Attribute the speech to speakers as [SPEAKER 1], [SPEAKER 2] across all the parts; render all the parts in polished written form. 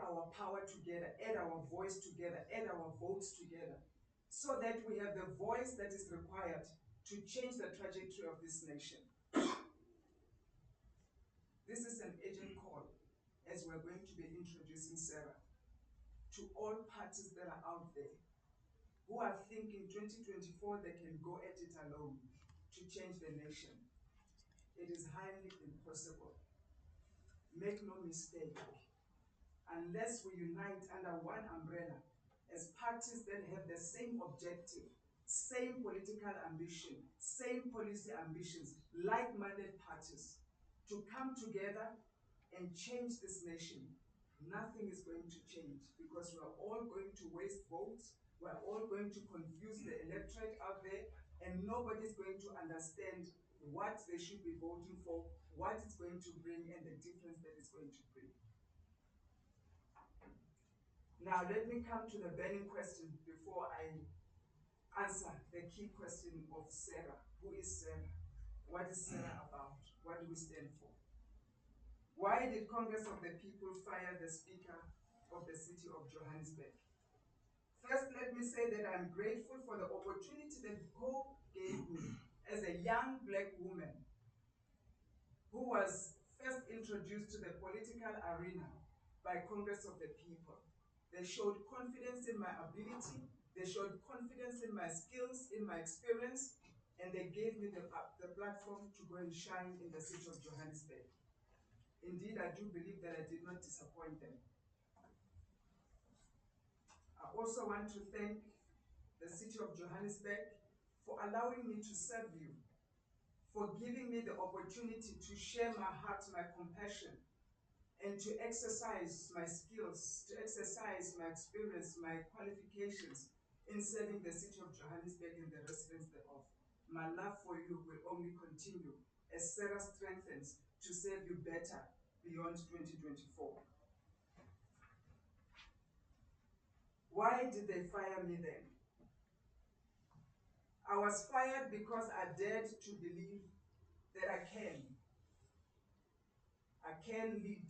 [SPEAKER 1] our power together, add our voice together, add our votes together, so that we have the voice that is required to change the trajectory of this nation. This is an urgent call, as we're going to be introducing SARA, to all parties that are out there who are thinking 2024 they can go at it alone to change the nation. It is highly impossible. Make no mistake, unless we unite under one umbrella as parties that have the same objective, same political ambition, same policy ambitions, like-minded parties, to come together and change this nation, nothing is going to change, because we're all going to waste votes, we're all going to confuse the electorate out there, and nobody's going to understand what they should be voting for, what it's going to bring, and the difference that it's going to bring. Now, let me come to the burning question before I answer the key question of SARA. Who is SARA? What is SARA about? What do we stand for? Why did Congress of the People fire the Speaker of the City of Johannesburg? First, let me say that I'm grateful for the opportunity that Hope gave me as a young black woman who was first introduced to the political arena by Congress of the People. They showed confidence in my ability, they showed confidence in my skills, in my experience, and they gave me the platform to go and shine in the city of Johannesburg. Indeed, I do believe that I did not disappoint them. I also want to thank the city of Johannesburg for allowing me to serve you, for giving me the opportunity to share my heart, my compassion, and to exercise my skills, to exercise my experience, my qualifications in serving the city of Johannesburg and the residents thereof. My love for you will only continue as SARA strengthens to serve you better beyond 2024. Why did they fire me then? I was fired because I dared to believe that I can lead,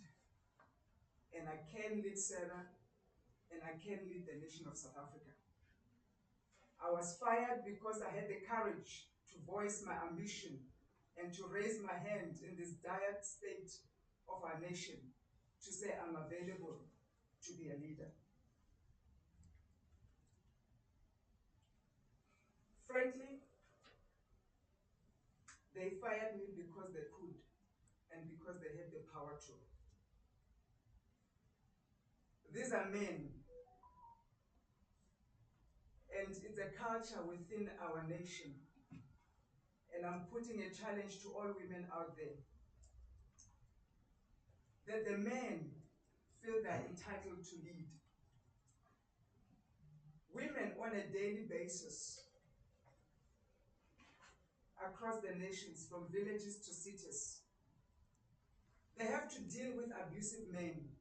[SPEAKER 1] and I can lead SARA, and I can lead the nation of South Africa. I was fired because I had the courage to voice my ambition and to raise my hand in this dire state of our nation to say I'm available to be a leader. Frankly, they fired me because they could and because they had the power to. These are men, and it's a culture within our nation. And I'm putting a challenge to all women out there, that the men feel they're entitled to lead. Women on a daily basis across the nations, from villages to cities, they have to deal with abusive men.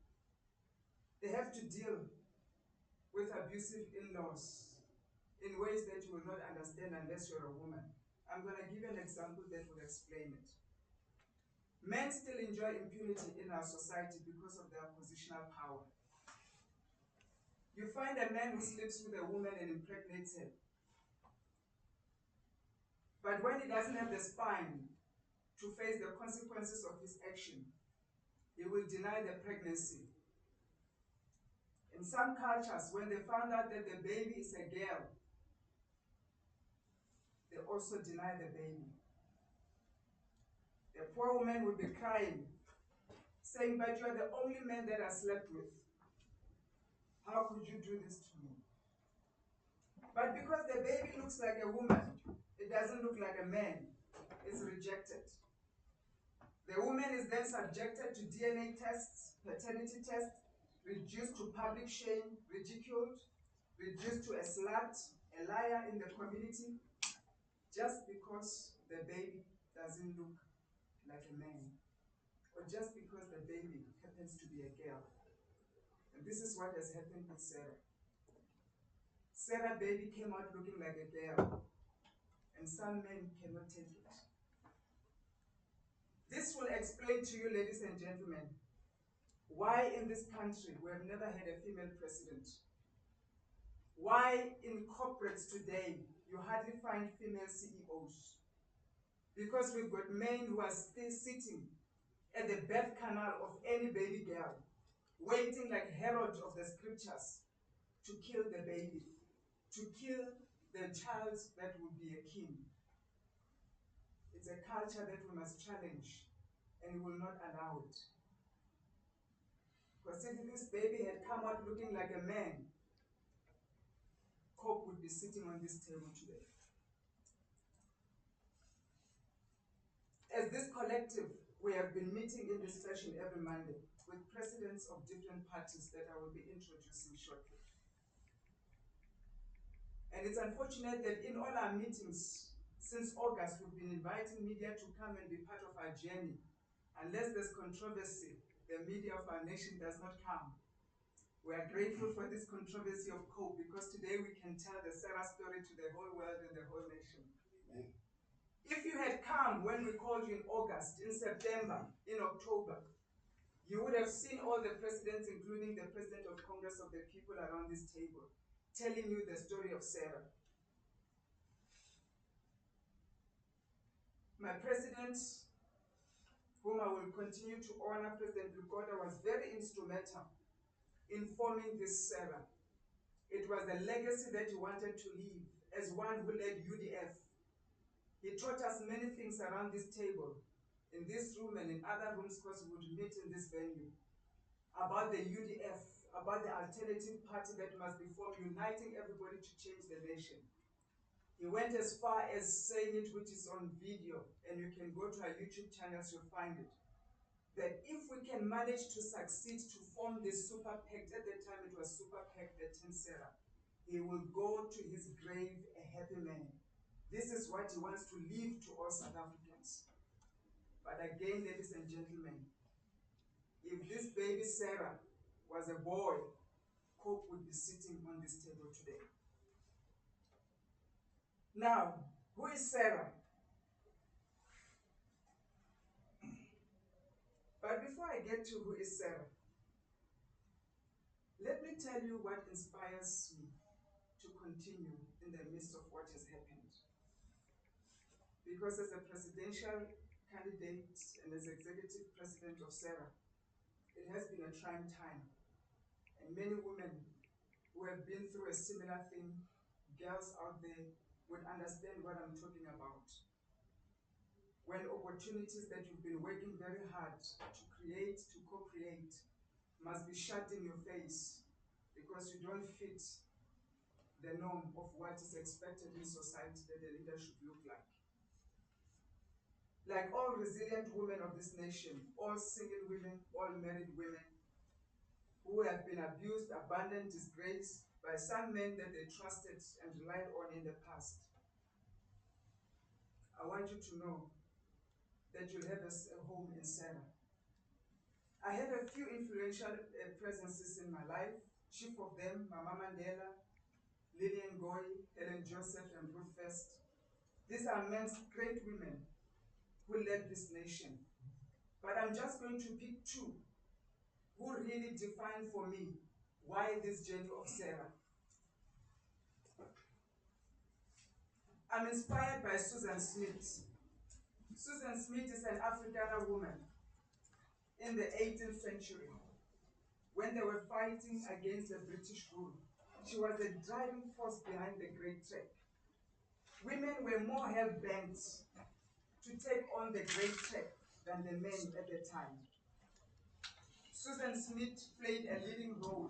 [SPEAKER 1] They have to deal with abusive in-laws in ways that you will not understand unless you're a woman. I'm going to give you an example that will explain it. Men still enjoy impunity in our society because of their positional power. You find a man who sleeps with a woman and impregnates her. But when he doesn't have the spine to face the consequences of his action, he will deny the pregnancy. In some cultures, when they found out that the baby is a girl, they also deny the baby. The poor woman will be crying, saying, but you're the only man that I slept with. How could you do this to me? But because the baby looks like a woman, it doesn't look like a man, it's rejected. The woman is then subjected to DNA tests, paternity tests, reduced to public shame, ridiculed, reduced to a slut, a liar in the community, just because the baby doesn't look like a man, or just because the baby happens to be a girl. And this is what has happened with SARA. SARA baby came out looking like a girl, and some men cannot take it. This will explain to you, ladies and gentlemen, Why in this country we have never had a female president? Why in corporates today you hardly find female CEOs? Because we've got men who are still sitting at the birth canal of any baby girl, waiting like Herod of the scriptures to kill the baby, to kill the child that would be a king. It's a culture that we must challenge, and we will not allow it. Because if this baby had come out looking like a man, Coke would be sitting on this table today. As this collective, we have been meeting in this session every Monday with presidents of different parties that I will be introducing shortly. And it's unfortunate that in all our meetings since August, we've been inviting media to come and be part of our journey. Unless there's controversy, the media of our nation does not come. We are grateful for this controversy of COPE because today we can tell the SARA story to the whole world and the whole nation. Amen. If you had come when we called you in August, in September, in October, you would have seen all the presidents, including the President of Congress of the People around this table, telling you the story of SARA. My president, whom I will continue to honor, President Lugoda, was very instrumental in forming this SARA. It was a legacy that he wanted to leave as one who led UDF. He taught us many things around this table, in this room and in other rooms because we would meet in this venue, about the UDF, about the alternative party that must be formed, uniting everybody to change the nation. He went as far as saying it, which is on video, and you can go to our YouTube channels, you'll find it, that if we can manage to succeed to form this super PAC, at the time it was super PAC, the 10 SARA, he will go to his grave a happy man. This is what he wants to leave to all South Africans. But again, ladies and gentlemen, if this baby SARA was a boy, Coke would be sitting on this table today. Now, who is SARA? But before I get to who is SARA, let me tell you what inspires me to continue in the midst of what has happened. Because as a presidential candidate and as executive president of SARA, it has been a trying time. And many women who have been through a similar thing, girls out there, would understand what I'm talking about. When opportunities that you've been working very hard to create, to co-create, must be shut in your face because you don't fit the norm of what is expected in society that a leader should look like. Like all resilient women of this nation, all single women, all married women, who have been abused, abandoned, disgraced by some men that they trusted and relied on in the past, I want you to know that you'll have a home in SARA. I have a few influential presences in my life. Chief of them, Mama Mandela, Lillian Goy, Helen Joseph, and Ruth First. These are men's great women who led this nation. But I'm just going to pick two who really define for me why this journey of SARA. I'm inspired by Susan Smith. Susan Smith is an Afrikaner woman in the 18th century when they were fighting against the British rule. She was the driving force behind the Great Trek. Women were more hell-bent to take on the Great Trek than the men at the time. Susan Smith played a leading role.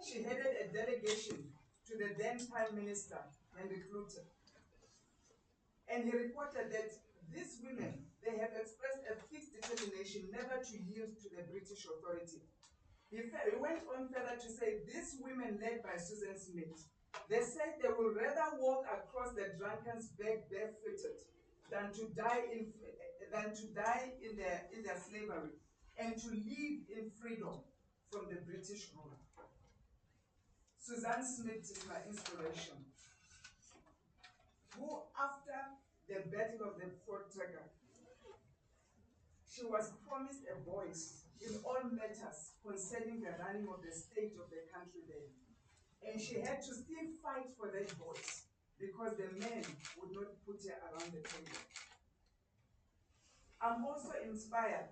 [SPEAKER 1] She headed a delegation to the then Prime Minister, Henry Klute. And he reported that these women, they have expressed a fixed determination never to yield to the British authority. He went on further to say, these women led by Susan Smith, they said they will rather walk across the drunken's back barefooted than to die in their slavery and to live in freedom from the British rule. Susan Smith is my inspiration, who after the Battle of the Fort Tracker, she was promised a voice in all matters concerning the running of the state of the country then. And she had to still fight for that vote because the men would not put her around the table. I'm also inspired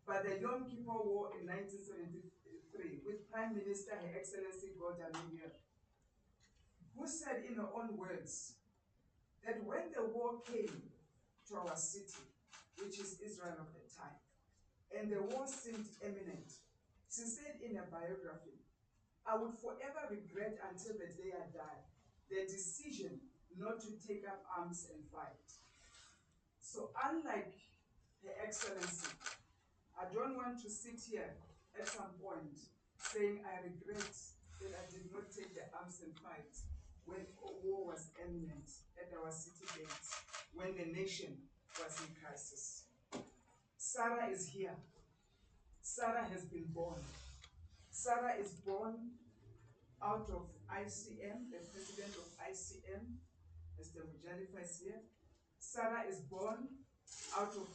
[SPEAKER 1] by the Yom Kippur War in 1973 with Prime Minister Her Excellency Golda Meir, who said in her own words that when the war came to our city, which is Israel of the time, and the war seemed imminent, she said in her biography, I would forever regret until the day I die the decision not to take up arms and fight. So unlike Her Excellency, I don't want to sit here at some point saying I regret that I did not take the arms and fight when war was imminent at our city gates, when the nation was in crisis. SARA is here. SARA has been born. SARA is born out of ICM, the president of ICM, Mr. Mujalifa is here. SARA is born out of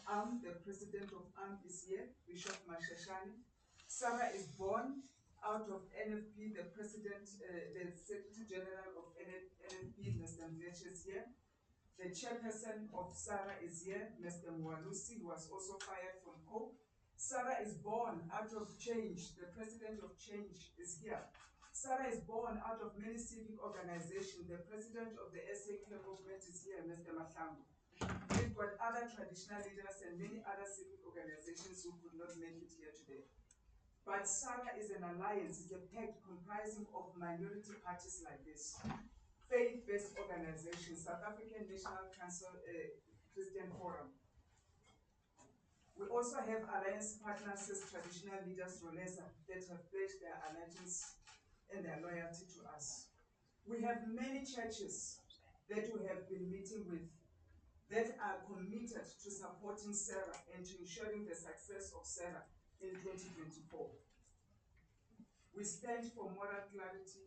[SPEAKER 1] the president of is here, Bishop Mashashani. SARA is born out of NFP, the president, the Secretary General of NFP, Mr. Mvetshe is here. The chairperson of SARA is here, Mr. Mwalusi, who was also fired from Hope. SARA is born out of Change, the president of Change is here. SARA is born out of many civic organizations. The president of the SA Club movement is here, Mr. Mahlangu. We've got other traditional leaders and many other civic organizations who could not make it here today. But SARA is an alliance, it's a pact comprising of minority parties like this. Faith-based organizations, South African National Council, Christian Forum. We also have alliance partners as traditional leaders, Roleza, that have pledged their allegiance and their loyalty to us. We have many churches that we have been meeting with that are committed to supporting SARA and to ensuring the success of SARA in 2024. We stand for moral clarity.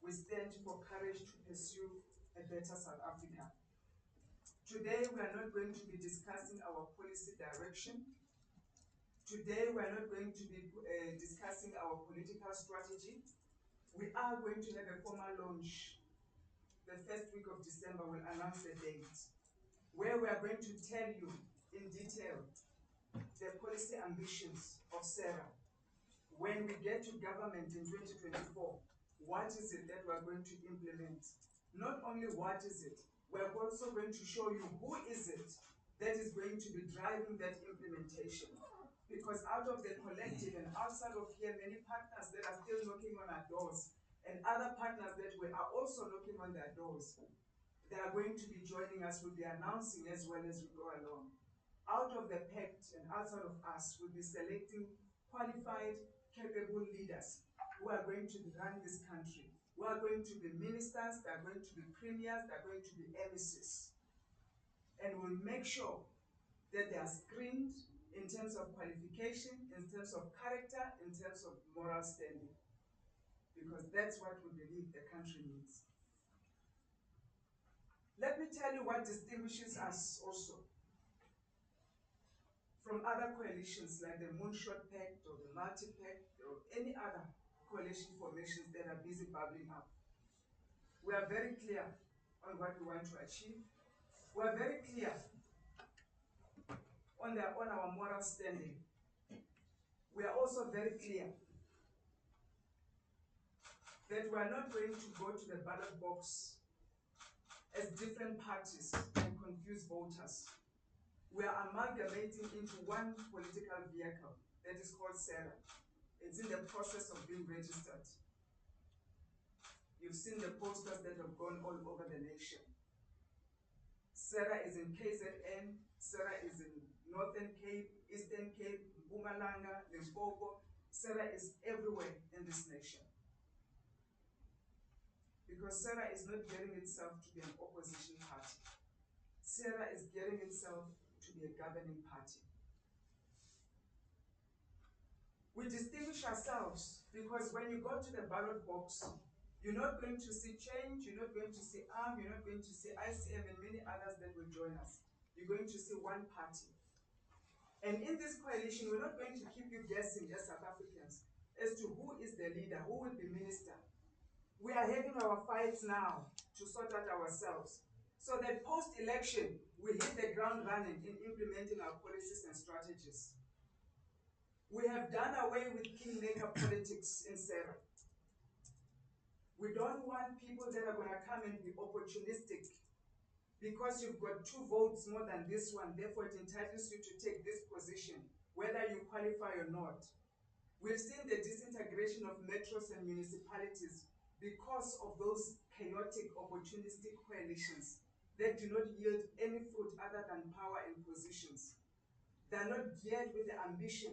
[SPEAKER 1] We stand for courage to pursue a better South Africa. Today, we are not going to be discussing our policy direction. Today, we are not going to be discussing our political strategy. We are going to have a formal launch. The first week of December, we'll announce the date, where we are going to tell you in detail the policy ambitions of SARA. When we get to government in 2024, what is it that we're going to implement? Not only what is it, we're also going to show you who is it that is going to be driving that implementation. Because out of the collective and outside of here, many partners that are still knocking on our doors, and other partners that we are also knocking on their doors, they are going to be joining us, we'll be announcing as well as we go along. Out of the pact and outside of us, we'll be selecting qualified, capable leaders who are going to run this country, who are going to be ministers, they are going to be premiers, they are going to be MSs. And we'll make sure that they are screened in terms of qualification, in terms of character, in terms of moral standing. Because that's what we believe the country needs. Let me tell you what distinguishes us also from other coalitions like the Moonshot Pact or the Multi-Pact or any other coalition formations that are busy bubbling up. We are very clear on what we want to achieve. We are very clear on our moral standing. We are also very clear that we are not going to go to the ballot box as different parties and confuse voters. We are amalgamating into one political vehicle that is called SARA. It's in the process of being registered. You've seen the posters that have gone all over the nation. SARA is in KZN, SARA is in Northern Cape, Eastern Cape, Mpumalanga, Limpopo. SARA is everywhere in this nation. Because SARA is not getting itself to be an opposition party. SARA is getting itself to be a governing party. We distinguish ourselves because when you go to the ballot box, you're not going to see Change, you're not going to see you're not going to see ICM and many others that will join us. You're going to see one party. And in this coalition, we're not going to keep you guessing as South Africans as to who is the leader, who will be minister. We are having our fights now to sort out ourselves, so that post-election, we hit the ground running in implementing our policies and strategies. We have done away with kingmaker politics in SARA. We don't want people that are going to come and be opportunistic because you've got 2 votes more than this one, therefore it entitles you to take this position, whether you qualify or not. We've seen the disintegration of metros and municipalities because of those chaotic, opportunistic coalitions that do not yield any fruit other than power and positions. They're not geared with the ambition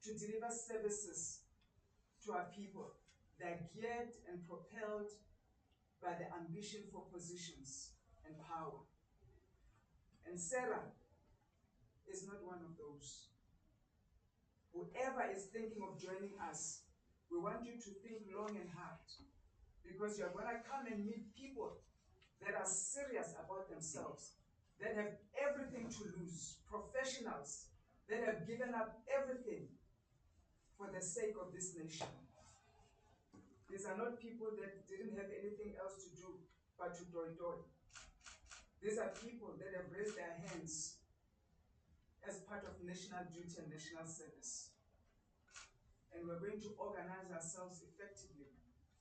[SPEAKER 1] to deliver services to our people. They're geared and propelled by the ambition for positions and power. And SARA is not one of those. Whoever is thinking of joining us, we want you to think long and hard, because you're going to come and meet people that are serious about themselves, that have everything to lose, professionals that have given up everything for the sake of this nation. These are not people that didn't have anything else to do but to doi. These are people that have raised their hands as part of national duty and national service. And we're going to organize ourselves effectively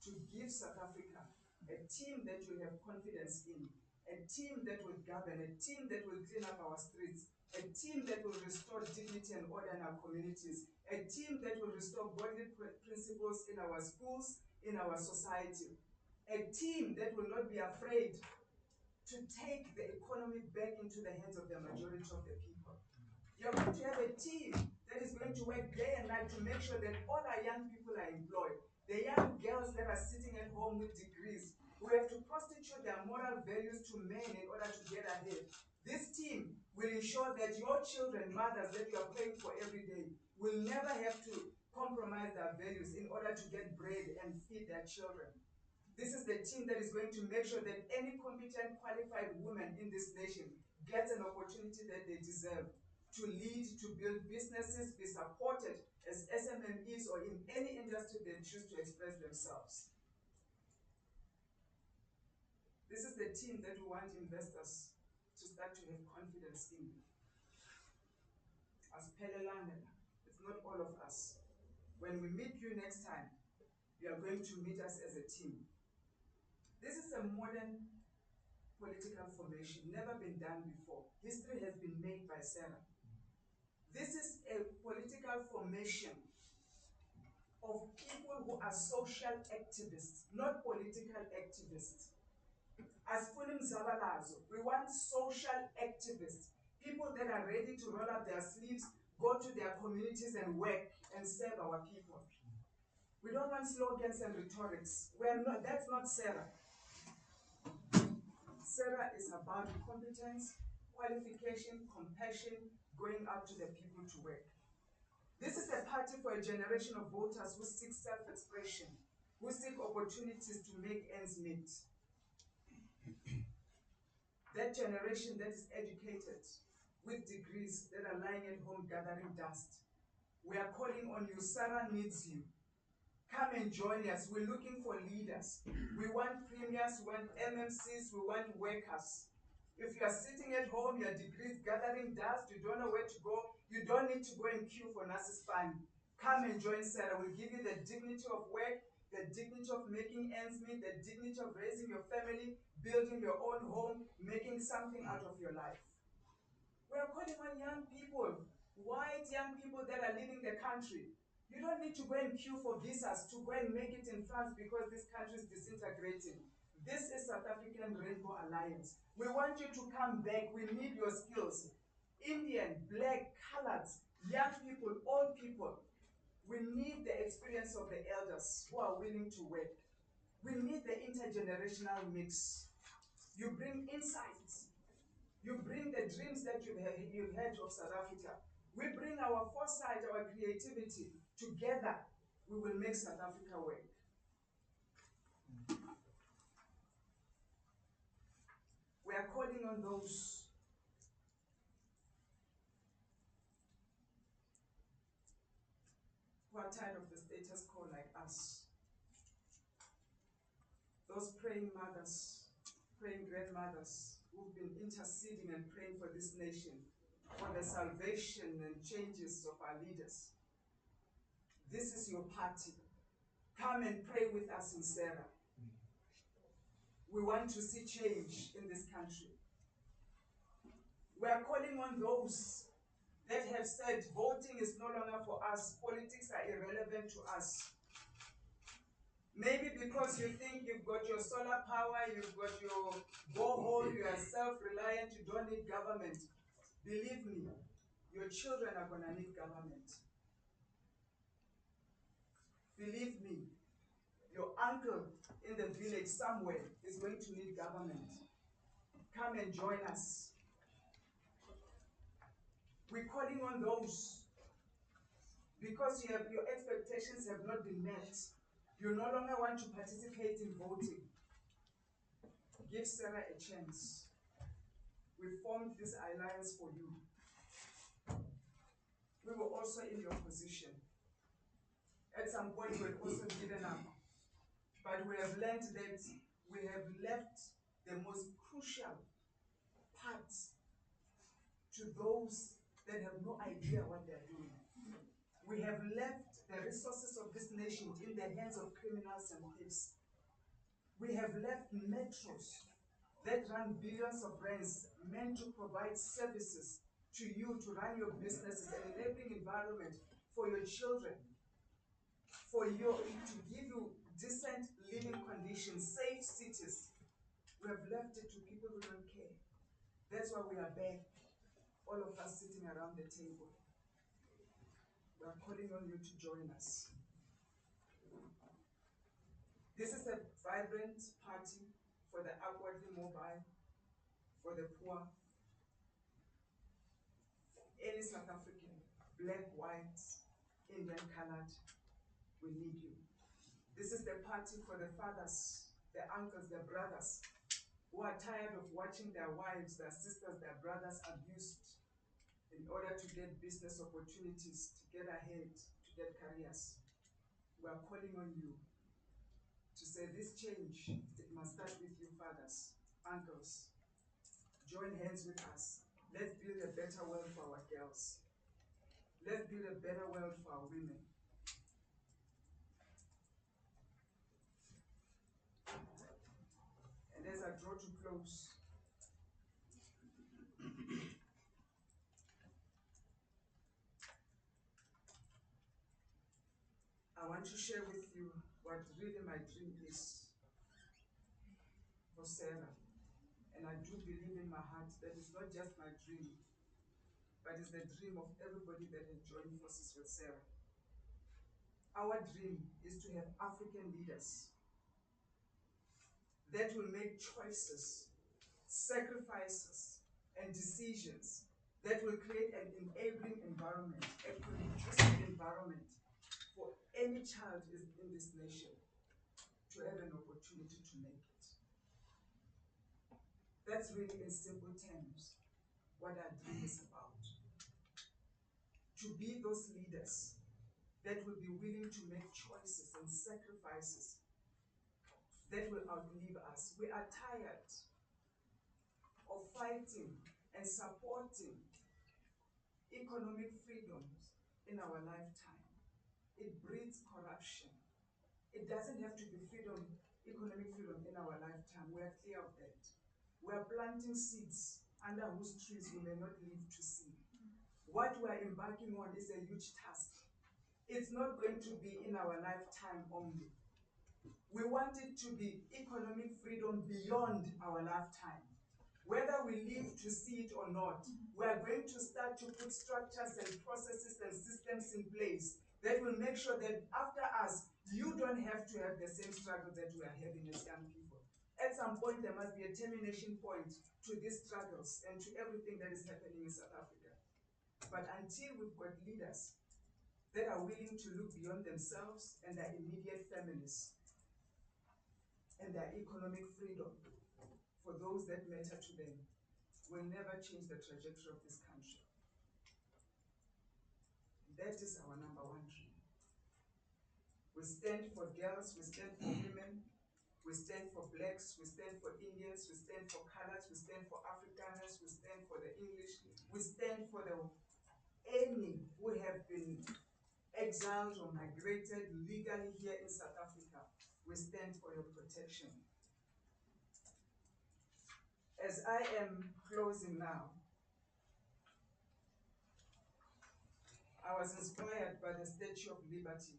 [SPEAKER 1] to give South Africa a team that you have confidence in, a team that will govern, a team that will clean up our streets, a team that will restore dignity and order in our communities, a team that will restore godly principles in our schools, in our society, a team that will not be afraid to take the economy back into the hands of the majority of the people. You're going to have a team that is going to work day and night to make sure that all our young people are employed. The young girls that are sitting at home with degrees, who have to prostitute their moral values to men in order to get ahead. This team will ensure that your children, mothers that you are praying for every day, will never have to compromise their values in order to get bread and feed their children. This is the team that is going to make sure that any competent, qualified woman in this nation gets an opportunity that they deserve to lead, to build businesses, be supported as SMMEs or in any industry they choose to express themselves. This is the team that we want investors to start to have confidence in. As Pelelandela, it's not all of us. When we meet you next time, you are going to meet us as a team. This is a modern political formation, never been done before. History has been made by SARA. This is a political formation of people who are social activists, not political activists. As Funim Zabalazo, we want social activists, people that are ready to roll up their sleeves, go to their communities and work and serve our people. We don't want slogans and rhetorics. That's not SARA. SARA is about competence, qualification, compassion, going out to the people to work. This is a party for a generation of voters who seek self-expression, who seek opportunities to make ends meet. That generation that is educated, with degrees, that are lying at home gathering dust. We are calling on you. SARA needs you. Come and join us. We're looking for leaders. We want premiers, we want MMCs, we want workers. If you are sitting at home, your degrees gathering dust, you don't know where to go, you don't need to go and queue for nurses' fund. Come and join SARA. We'll give you the dignity of work, the dignity of making ends meet, the dignity of raising your family, building your own home, making something out of your life. We are calling on young people, white young people that are leaving the country. You don't need to go and queue for visas to go and make it in France because this country is disintegrating. This is South African Rainbow Alliance. We want you to come back. We need your skills. Indian, black, colored, young people, old people. We need the experience of the elders who are willing to work. We need the intergenerational mix. You bring insights. You bring the dreams that you've had of South Africa. We bring our foresight, our creativity. Together, we will make South Africa work. We are calling on those are tired of the status quo like us. Those praying mothers, praying grandmothers who've been interceding and praying for this nation, for the salvation and changes of our leaders. This is your party. Come and pray with us in SARA. We want to see change in this country. We are calling on those that have said voting is no longer for us, politics are irrelevant to us. Maybe because you think you've got your solar power, you've got your borehole, you are self-reliant, you don't need government. Believe me, your children are gonna need government. Believe me, your uncle in the village somewhere is going to need government. Come and join us. We're calling on those because your expectations have not been met. You no longer want to participate in voting. Give SARA a chance. We formed this alliance for you. We were also in your position. At some point, we had also given up. But we have learned that we have left the most crucial part to those that have no idea what they're doing. We have left the resources of this nation in the hands of criminals and thieves. We have left metros that run billions of rands meant to provide services to you to run your businesses, an enabling environment for your children, to give you decent living conditions, safe cities. We have left it to people who don't care. That's why we are back, all of us sitting around the table. We are calling on you to join us. This is a vibrant party for the upwardly mobile, for the poor, any South African, black, white, Indian, colored, we need you. This is the party for the fathers, the uncles, the brothers, who are tired of watching their wives, their sisters, their brothers abused in order to get business opportunities, to get ahead, to get careers. We are calling on you to say this change, it must start with you fathers, uncles. Join hands with us. Let's build a better world for our girls. Let's build a better world for our women. And as I draw to close, I want to share with you what really my dream is for SARA. And I do believe in my heart that it's not just my dream, but it's the dream of everybody that has joined forces with SARA. Our dream is to have African leaders that will make choices, sacrifices, and decisions that will create an enabling environment, a conducive environment for any child in this nation to have an opportunity to make it. That's really, in simple terms, what our dream is about. To be those leaders that will be willing to make choices and sacrifices that will outlive us. We are tired of fighting and supporting economic freedoms in our lifetime. It breeds corruption. It doesn't have to be economic freedom in our lifetime. We are clear of that. We are planting seeds under whose trees we may not live to see. What we are embarking on is a huge task. It's not going to be in our lifetime only. We want it to be economic freedom beyond our lifetime. Whether we live to see it or not, we are going to start to put structures and processes and systems in place that will make sure that after us, you don't have to have the same struggle that we are having as young people. At some point, there must be a termination point to these struggles and to everything that is happening in South Africa. But until we've got leaders that are willing to look beyond themselves and their immediate families and their economic freedom for those that matter to them, will never change the trajectory of this country. That is our number one dream. We stand for girls, we stand for women, we stand for blacks, we stand for Indians, we stand for colors, we stand for Afrikaners, we stand for the English, we stand for the any who have been exiled or migrated legally here in South Africa. We stand for your protection. As I am closing now, I was inspired by the Statue of Liberty.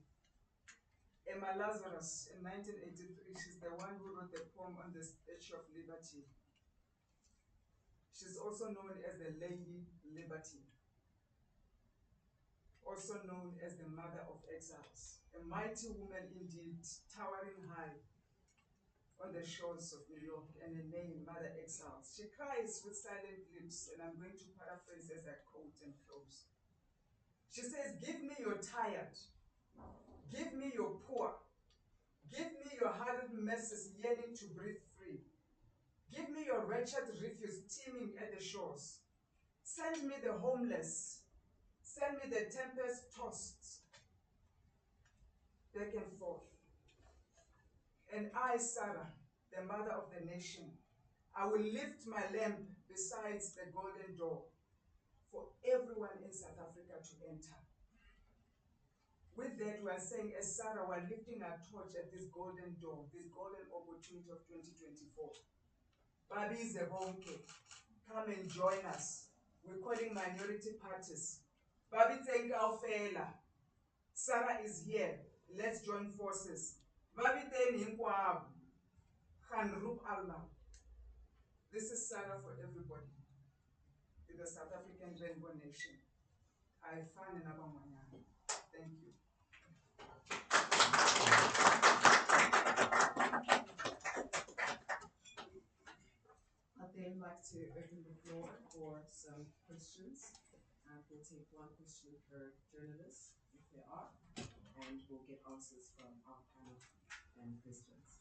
[SPEAKER 1] Emma Lazarus in 1983, she's the one who wrote the poem on the Statue of Liberty. She's also known as the Lady Liberty, also known as the Mother of Exiles. A mighty woman indeed, towering high on the shores of New York, and her name, Mother Exiles. She cries with silent lips, and I'm going to paraphrase as I quote and close. She says, give me your tired, give me your poor, give me your hardened masses yearning to breathe free. Give me your wretched refuse teeming at the shores. Send me the homeless, send me the tempest-tossed back and forth. And I, SARA, the mother of the nation, I will lift my lamp besides the golden door for everyone in South Africa to enter. With that, we are saying, as SARA, we are lifting our torch at this golden door, this golden opportunity of 2024. Babize bonke, come and join us. We're calling minority parties. Babi thank our fela. SARA is here. Let's join forces. Babi thank hinkwab. Khanrup Allah. This is SARA for everybody. In the South African Rainbow Nation. I find another one. Thank you. I'd then like to open the floor for some questions. We'll take one question per journalist, if there are, and we'll get answers from our panel and questions.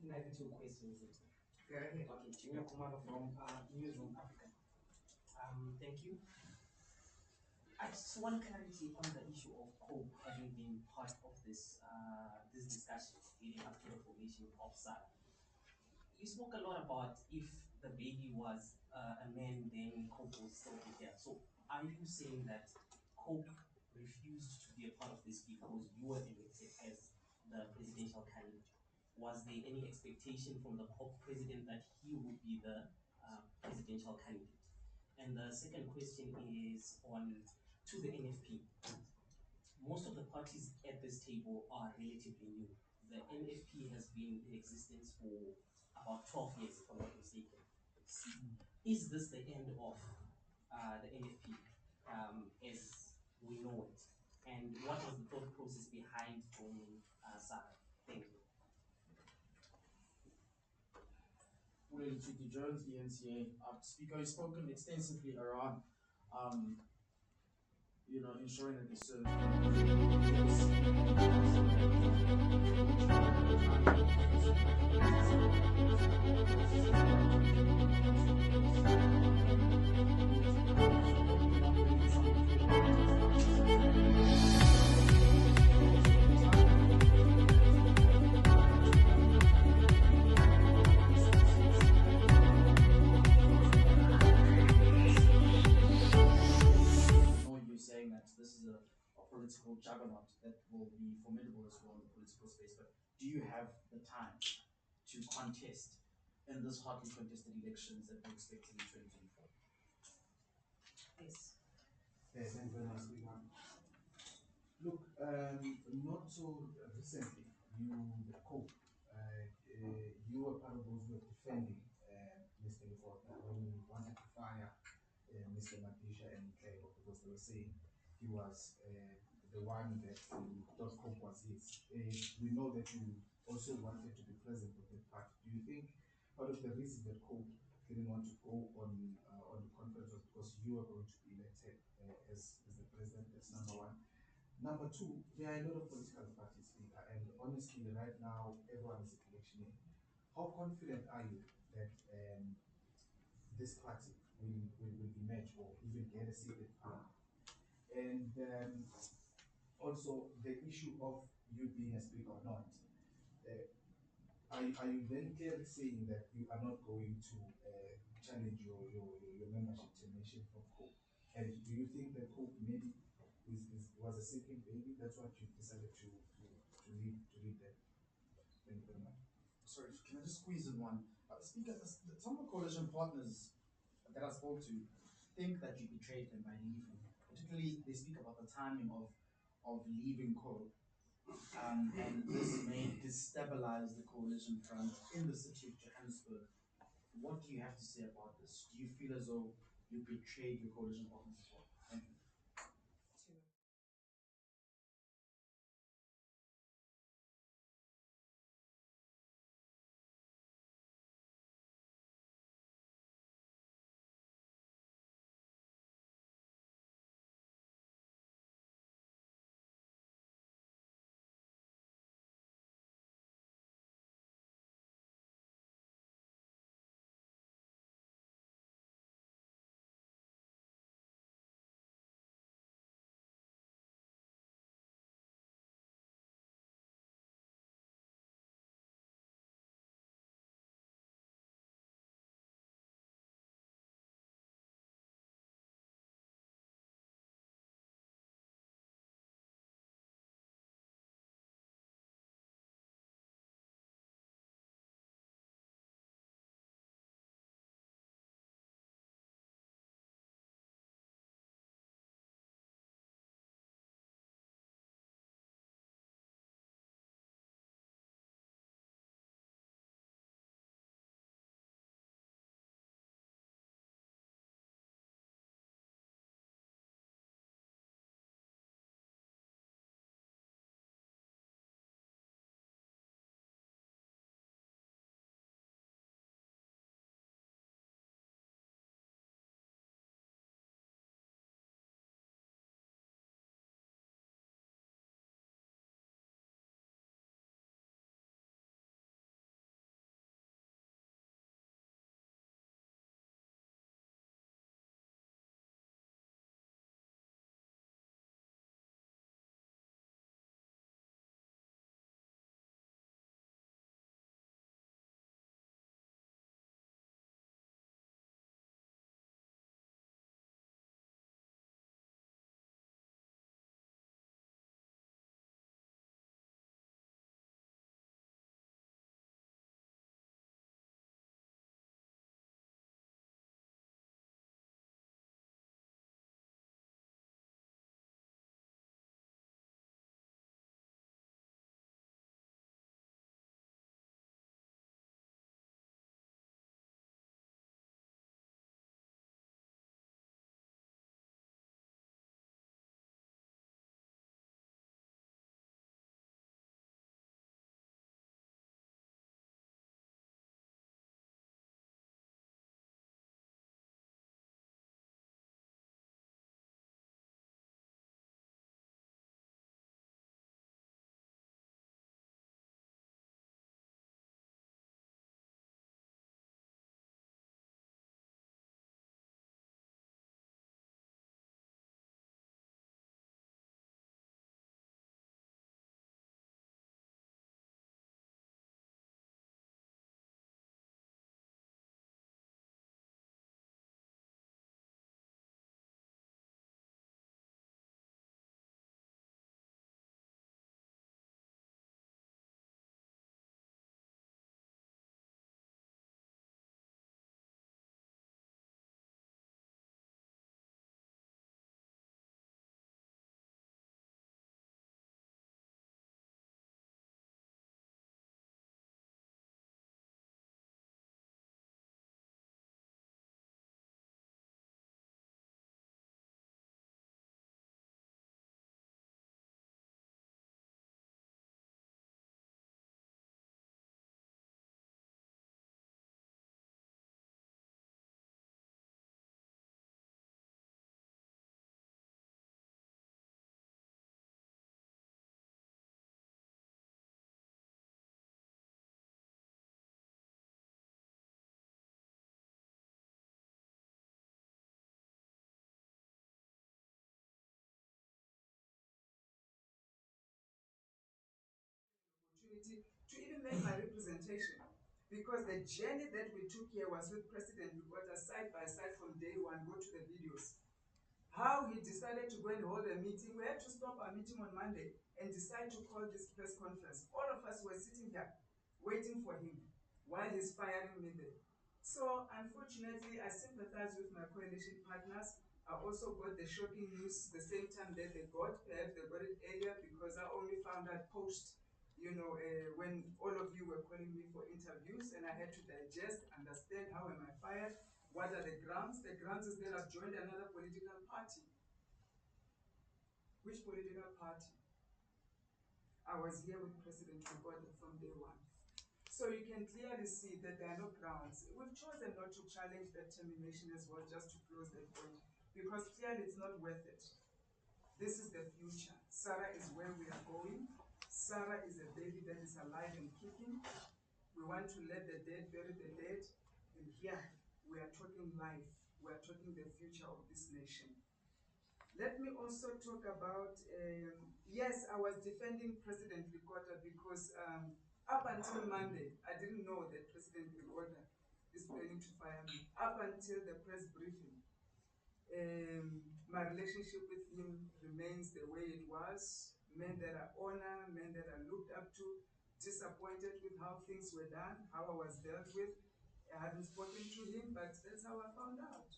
[SPEAKER 2] I have two questions.
[SPEAKER 1] Go ahead.
[SPEAKER 2] Okay, Junior Kumalo from Newsroom Africa. Thank you. I just want clarity on the issue of COPE having been part of this this discussion leading up to the formation of SARA. You spoke a lot about if the baby was a man, then COPE will still be there. So are you saying that COPE refused to be a part of this because you were elected as the presidential candidate? Was there any expectation from the COPE president that he would be the presidential candidate? And the second question is on to the NFP. Most of the parties at this table are relatively new. The NFP has been in existence for about 12 years, if I'm not mistaken. Is this the end of the NFP as we know it? And what was the thought process behind joining SARA? Thank you.
[SPEAKER 3] Well, to the Jones, the NCA, Speaker, has spoken extensively around, ensuring that the service. Political juggernaut that will be formidable as well in the political space, but do you have the time to contest in this hotly contested elections that we're expecting in 2024?
[SPEAKER 1] Yes.
[SPEAKER 4] Yes, thank you very much. Look, not so recently, the COPE, you were part of those who were defending Mr. Leforta when you wanted to fire Mr. Madisha and Cleo because they were saying he was the one that thought COPE was his. We know that you also wanted to be present with that part. Do you think part of the reason that COPE didn't want to go on the conference was because you were going to be elected as the president? That's number one. Number two, there are a lot of political parties, Speaker, and honestly, right now, everyone is electioneering. How confident are you that this party will be met or even get a seated power. And also the issue of you being a speaker or not. Uh, are you then clearly saying that you are not going to challenge your membership termination from COPE? And do you think that COPE maybe was a second baby? That's what you decided to leave them. Thank you very much.
[SPEAKER 3] Sorry, can I just squeeze in one? Speaker, some of the coalition partners that I spoke to think that you betrayed them by leaving. Particularly, they speak about the timing of leaving COPE. And this may destabilize the coalition front in the city of Johannesburg. What do you have to say about this? Do you feel as though you betrayed your coalition partners as well? Thank you.
[SPEAKER 1] opportunity to even make my representation. Because the journey that we took here was with President Lukota side by side from day one. Go to the videos. How he decided to go and hold a meeting. We had to stop our meeting on Monday and decide to call this press conference. All of us were sitting here waiting for him while he's firing me there. So unfortunately, I sympathize with my coalition partners. I also got the shocking news the same time that they got. Perhaps they got it earlier because I only found out post, when all of you were calling me for interviews, and I had to digest, understand how am I fired, what are the grounds. The grounds is that I've joined another political party. Which political party? I was here with President Lukota from day one. So you can clearly see that there are no grounds. We've chosen not to challenge that termination as well, just to close that point, because clearly it's not worth it. This is the future. SARA is where we are going. SARA is a baby that is alive and kicking. We want to let the dead bury the dead. And here, we are talking life. We are talking the future of this nation. Let me also talk about, yes, I was defending President Lukota because up until Monday, I didn't know that President Lukota is planning to fire me. Up until the press briefing, my relationship with him remains the way it was. Men that I honor, men that I looked up to, disappointed with how things were done, how I was dealt with. I hadn't spoken to him, but that's how I found out.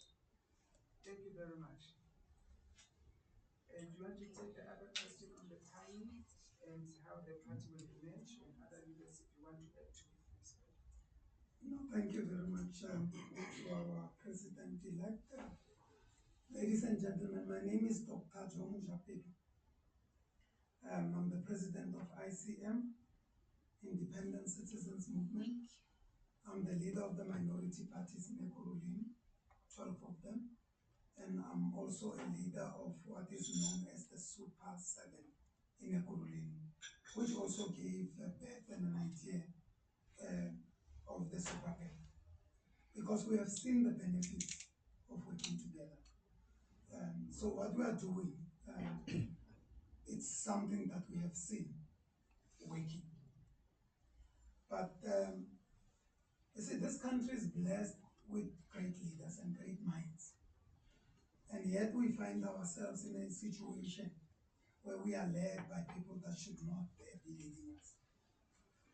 [SPEAKER 1] Thank you very much. And do you want to take the other question on the timing and how the party will emerge, and other leaders if you want to add to it, please?
[SPEAKER 5] No, thank you very much to our President-elect. Ladies and gentlemen, my name is Dr. John Japedi. I'm the President of ICM, Independent Citizens Movement. I'm the leader of the minority parties in Ekurhuleni, 12 of them. And I'm also a leader of what is known as the Super 7 in Ekurhuleni, which also gave birth and an idea of the Super 8. Because we have seen the benefits of working together. So what we are doing, it's something that we have seen working. But you see, this country is blessed with great leaders and great minds. And yet we find ourselves in a situation where we are led by people that should not be leading us.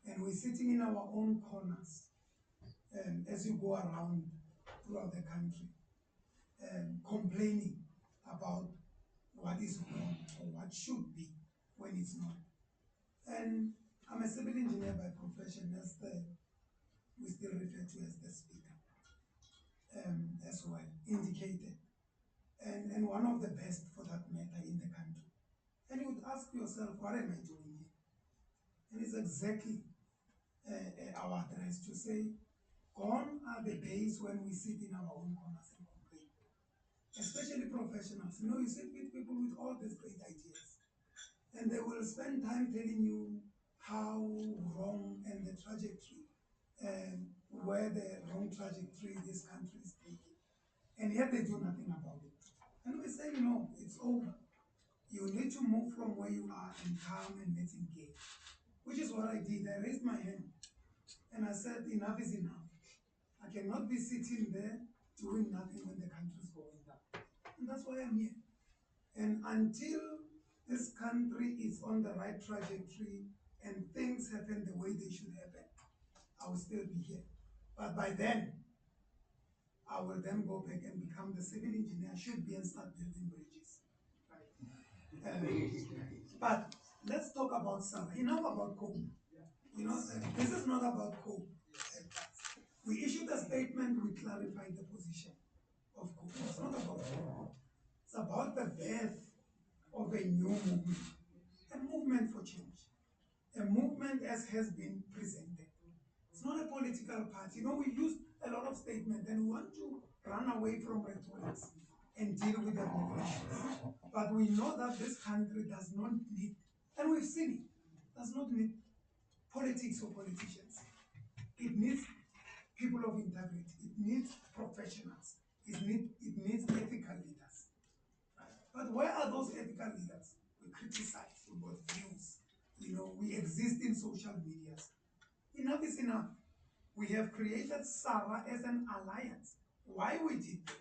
[SPEAKER 5] And we're sitting in our own corners as you go around throughout the country, complaining about what is wrong or what should be when it's not. And I'm a civil engineer by profession, as we still refer to as the speaker, as well, indicated. And one of the best, for that matter, in the country. And you would ask yourself, what am I doing here? And it's exactly our address to say, gone are the days when we sit in our own corners and complain. Especially professionals. You know, you sit with people with all these great ideas. And they will spend time telling you how wrong and the trajectory, where the wrong trajectory this country is taking. And yet they do nothing about it. And we say, no, it's over. You need to move from where you are and come and let's engage. Which is what I did. I raised my hand and I said, enough is enough. I cannot be sitting there doing nothing when the country is going down. And that's why I'm here. And until this country is on the right trajectory and things happen the way they should happen, I will still be here. But by then, I will then go back and become the civil engineer I should be and start building bridges. But let's talk about SARA. Enough about coal. You know, this is not about coal. We issued a statement, we clarified the position of coal. It's not about coal. It's about the birth of a new movement, a movement for change, a movement as has been presented. It's not a political party. You know, we use a lot of statements and we want to run away from rhetoric and deal with the real issues. But we know that this country does not need, and we've seen it, does not need politics or politicians. It needs people of integrity. It needs professionals. It needs ethical leaders. Right? But where are those ethical leaders? We criticize, we got views, you know, we exist in social medias. Enough is enough. We have created SARA as an alliance. Why we did that?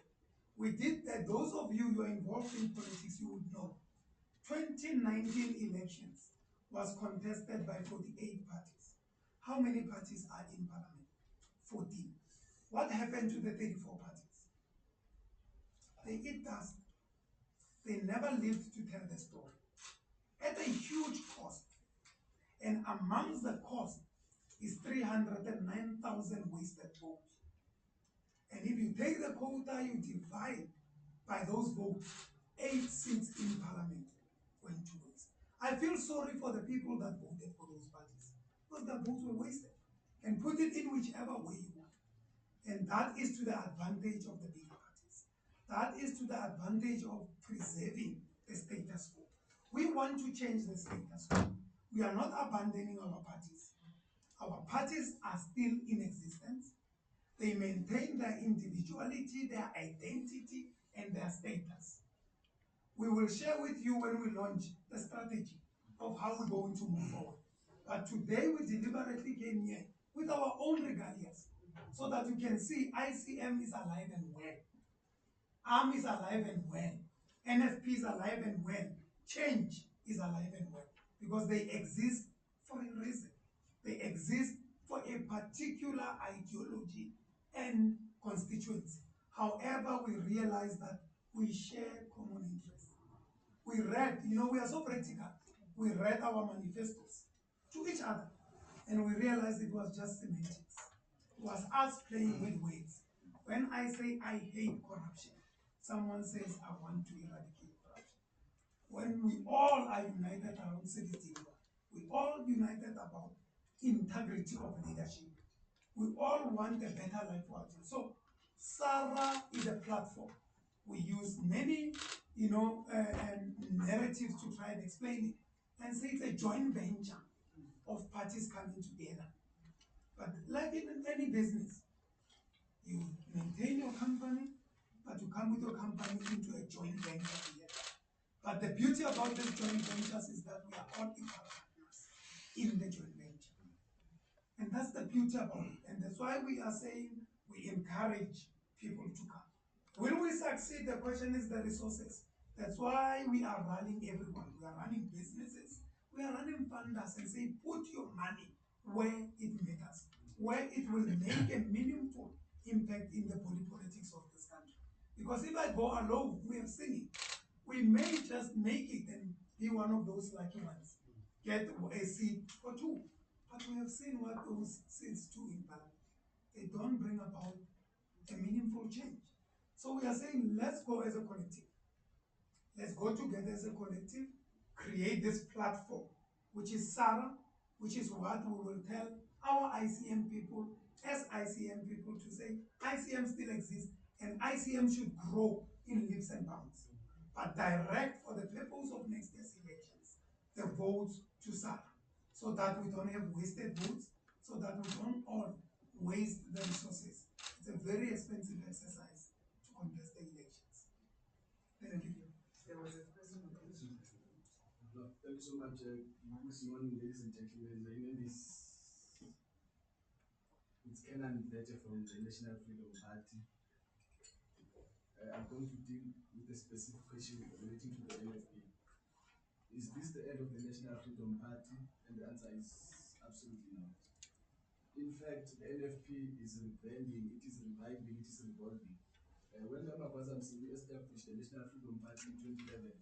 [SPEAKER 5] We did that. Those of you who are involved in politics, you would know. 2019 elections was contested by 48 parties. How many parties are in parliament? 14. What happened to the 34 parties? They eat dust. They never lived to tell the story. At a huge cost. And amongst the cost is 309,000 wasted votes. And if you take the quota, you divide by those votes, 8 seats in parliament went to waste. I feel sorry for the people that voted for those parties because their votes were wasted. And put it in whichever way you want. And that is to the advantage of the bigger parties. That is to the advantage of preserving the status quo. We want to change the status quo. We are not abandoning our parties. Our parties are still in existence. They maintain their individuality, their identity, and their status. We will share with you when we launch the strategy of how we're going to move forward. But today we deliberately came here with our own regalias so that you can see ICM is alive and well. ARM is alive and well. NFP is alive and well. Change is alive and well. Because they exist for a reason. They exist for a particular ideology and constituency. However, we realize that we share common interests. We read, we are so practical. We read our manifestos to each other. And we realized it was just semantics. It was us playing with words. When I say I hate corruption, someone says I want to eradicate corruption. When we all are united around civic, we all united about integrity of leadership. We all want a better life for our children. So SARA is a platform. We use many, narratives to try and explain it and say it's a joint venture of parties coming together. But like in any business, you maintain your company, but you come with your company into a joint venture together. But the beauty about these joint ventures is that we are all equal partners in the joint venture. And that's the beauty about it. And that's why we are saying we encourage people to come. Will we succeed? The question is the resources. That's why we are running everyone. We are running businesses. We are running funders and say, put your money where it matters, where it will make a meaningful impact in the politics of this country. Because if I go alone, we have seen it. We may just make it and be one of those lucky ones, get a seat or two. But we have seen what those seats do in parliament. They don't bring about a meaningful change. So we are saying, let's go as a collective. Let's go together as a collective, create this platform, which is SARA, which is what we will tell our ICM people, as ICM people, to say ICM still exists and ICM should grow in leaps and bounds. But direct, for the purpose of next year's elections, the votes to SARA, so that we don't have wasted votes, so that we don't all waste the resources. It's a very expensive exercise to contest the elections. Thank you.
[SPEAKER 1] There was a question.
[SPEAKER 4] Thank you so much. Good morning, ladies and gentlemen. My name is Kenan Vete from the National Freedom Party. I'm going to deal with a specific question relating to the NFP. Is this the end of the National Freedom Party? And the answer is absolutely not. In fact, the NFP is rebranding, it is reviving, it is revolving. When Mama Kwazamsili established the National Freedom Party in 2011,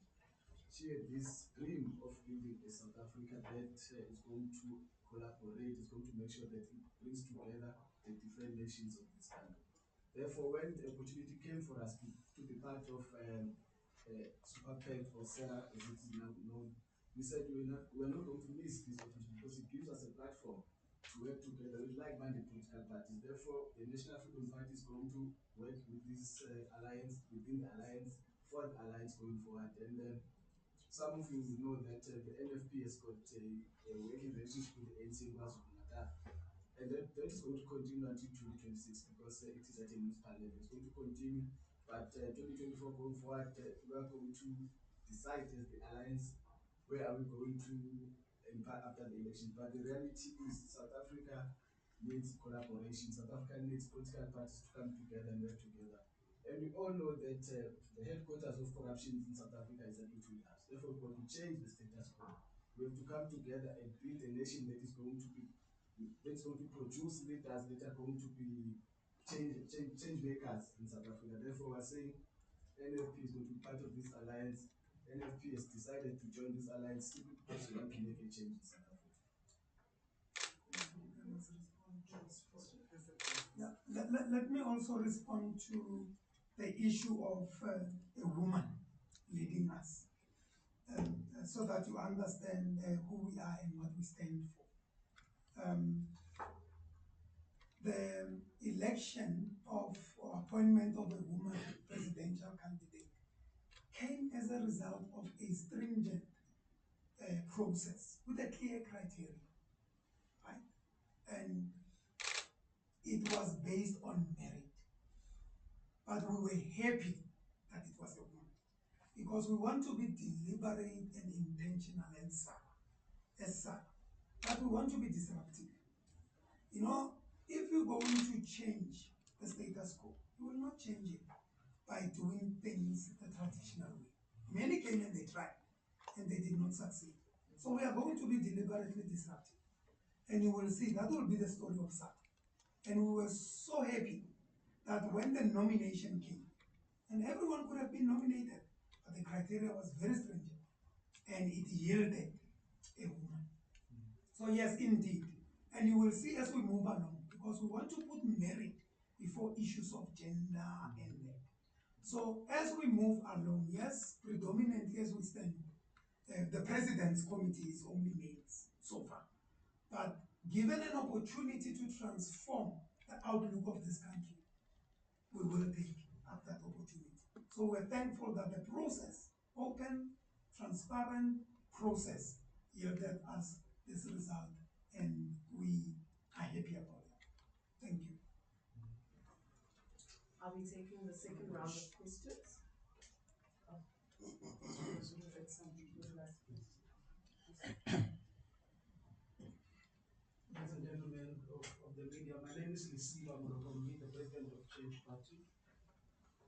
[SPEAKER 4] she had this dream of building a South Africa that is going to collaborate, is going to make sure that it brings together the different nations of this country. Therefore, when the opportunity came for us to be part of Super PAC or SARA, as it is now known, we said we're not going to miss this opportunity because it gives us a platform to work together with like-minded political parties. Therefore, the National Freedom Party is going to work with this alliance, within the alliance, for the alliance going forward. And some of you will know that the NFP has got a working relationship with the ANC in KwaZulu-Natal. And that is going to continue until 2026 because it is at a municipal level. It's going to continue, but 2024 going forward, we are going to decide as the alliance where are we going to after the election. But the reality is South Africa needs collaboration. South Africa needs political parties to come together and work together. And we all know that the headquarters of corruption in South Africa is at Itulas. Therefore, we've got to change the status quo. We have to come together and build a nation that is going to produce leaders that are going to be change makers in South Africa. Therefore, we're saying NFP is going to be part of this alliance. NFP has decided to join this alliance simply because we want to make a change in South Africa.
[SPEAKER 5] Yeah, let me also respond to the issue of a woman leading us, so that you understand who we are and what we stand for. The election of or appointment of a woman presidential candidate came as a result of a stringent process with a clear criteria, right? And it was based on merit. But we were happy that it was a woman, because we want to be deliberate and intentional and SARA, but we want to be disruptive. You know, if you're going to change the status quo, you will not change it by doing things the traditional way. Many came and they tried, and they did not succeed. So we are going to be deliberately disruptive. And you will see that will be the story of SARA. And we were so happy that when the nomination came, and everyone could have been nominated, but the criteria was very stringent, and it yielded a woman. So yes, indeed. And you will see as we move along, because we want to put merit before issues of gender and that. So as we move along, yes, predominantly as we stand, the president's committee is only males so far. But given an opportunity to transform the outlook of this country, we will take up that opportunity. So we're thankful that the process, open, transparent process, yielded us this result, and we are happy about it. Thank you.
[SPEAKER 6] Are we taking the second round of questions?
[SPEAKER 4] Ladies and gentlemen of the media, my name is Lisiba Murokombi, the president of Change Party.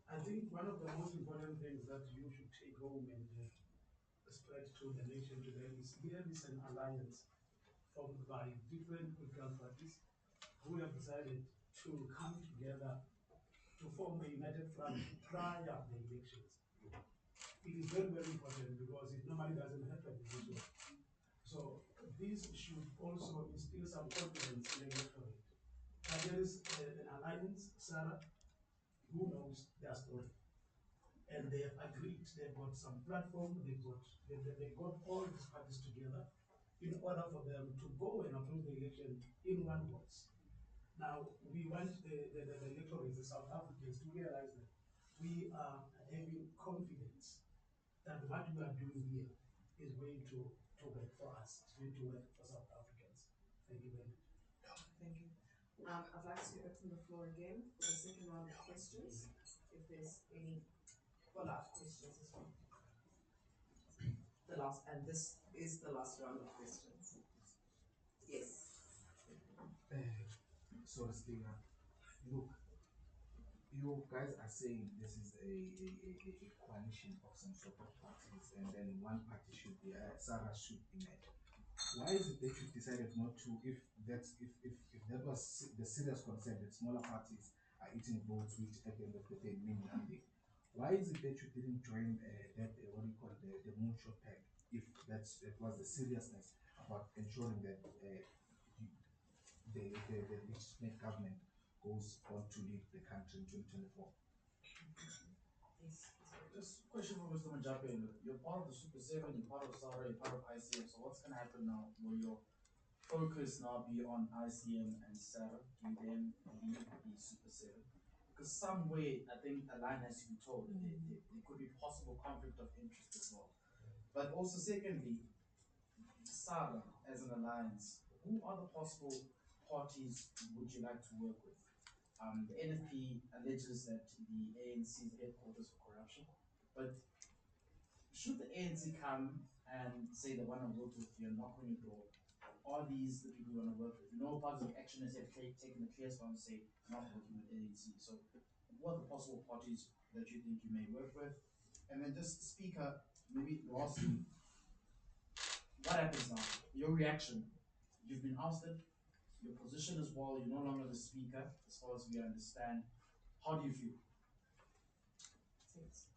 [SPEAKER 4] I think one of the most important things that you should take home and spread to the nation today is here is an alliance formed by different political parties who have decided to come together to form a united front prior to the elections. It is very, very important because it normally doesn't happen in this way. So this should also instill some confidence in the electorate. But there is an alliance, SARA, who knows their story. And they have agreed, they've got some platform, they've got all these parties together in order for them to go and approach the election in one voice. Now, we want the electorate, the South Africans, to realize that we are having confidence that what we are doing here is going to work for us, it's going to work for South Africans. Thank you very much.
[SPEAKER 6] Thank you. I'd like to open the floor again for the second round of questions, if there's any follow-up questions as well. The last, and this is the last round of questions. Yes.
[SPEAKER 4] So, Stinger, look, you guys are saying this is a coalition of some sort of parties, and then one party should be, SARA should be met. Why is it that you decided not to, if that was the serious concern that smaller parties are eating votes, which at the end of the day mean nothing? Why is it that you didn't join what do you call the moonshot pact, if that was the seriousness about ensuring that the legitimate government goes on to lead the country in 2024?
[SPEAKER 6] Yes.
[SPEAKER 3] Just a question for Mr. Majape. You're part of the Super 7, you're part of SARA, you're part of ICM. So what's going to happen now? Will your focus now be on ICM and SARA? Do you then leave the Super 7? Because some way, I think a line has to be told. There could be possible conflict of interest as well. But also, secondly, SARA as an alliance, who are the possible parties would you like to work with? The NFP alleges that the ANC is the headquarters for corruption, but should the ANC come and say they want to work with you and knock on your door, are these the people you want to work with? No parties of action as they've taken the clear stance to say not working with ANC. So what are the possible parties that you think you may work with? And then just speaker, maybe lastly, what happens now? Your reaction. You've been ousted, your position as well, you're no longer the speaker, as far as we understand. How do you feel?
[SPEAKER 2] Thanks.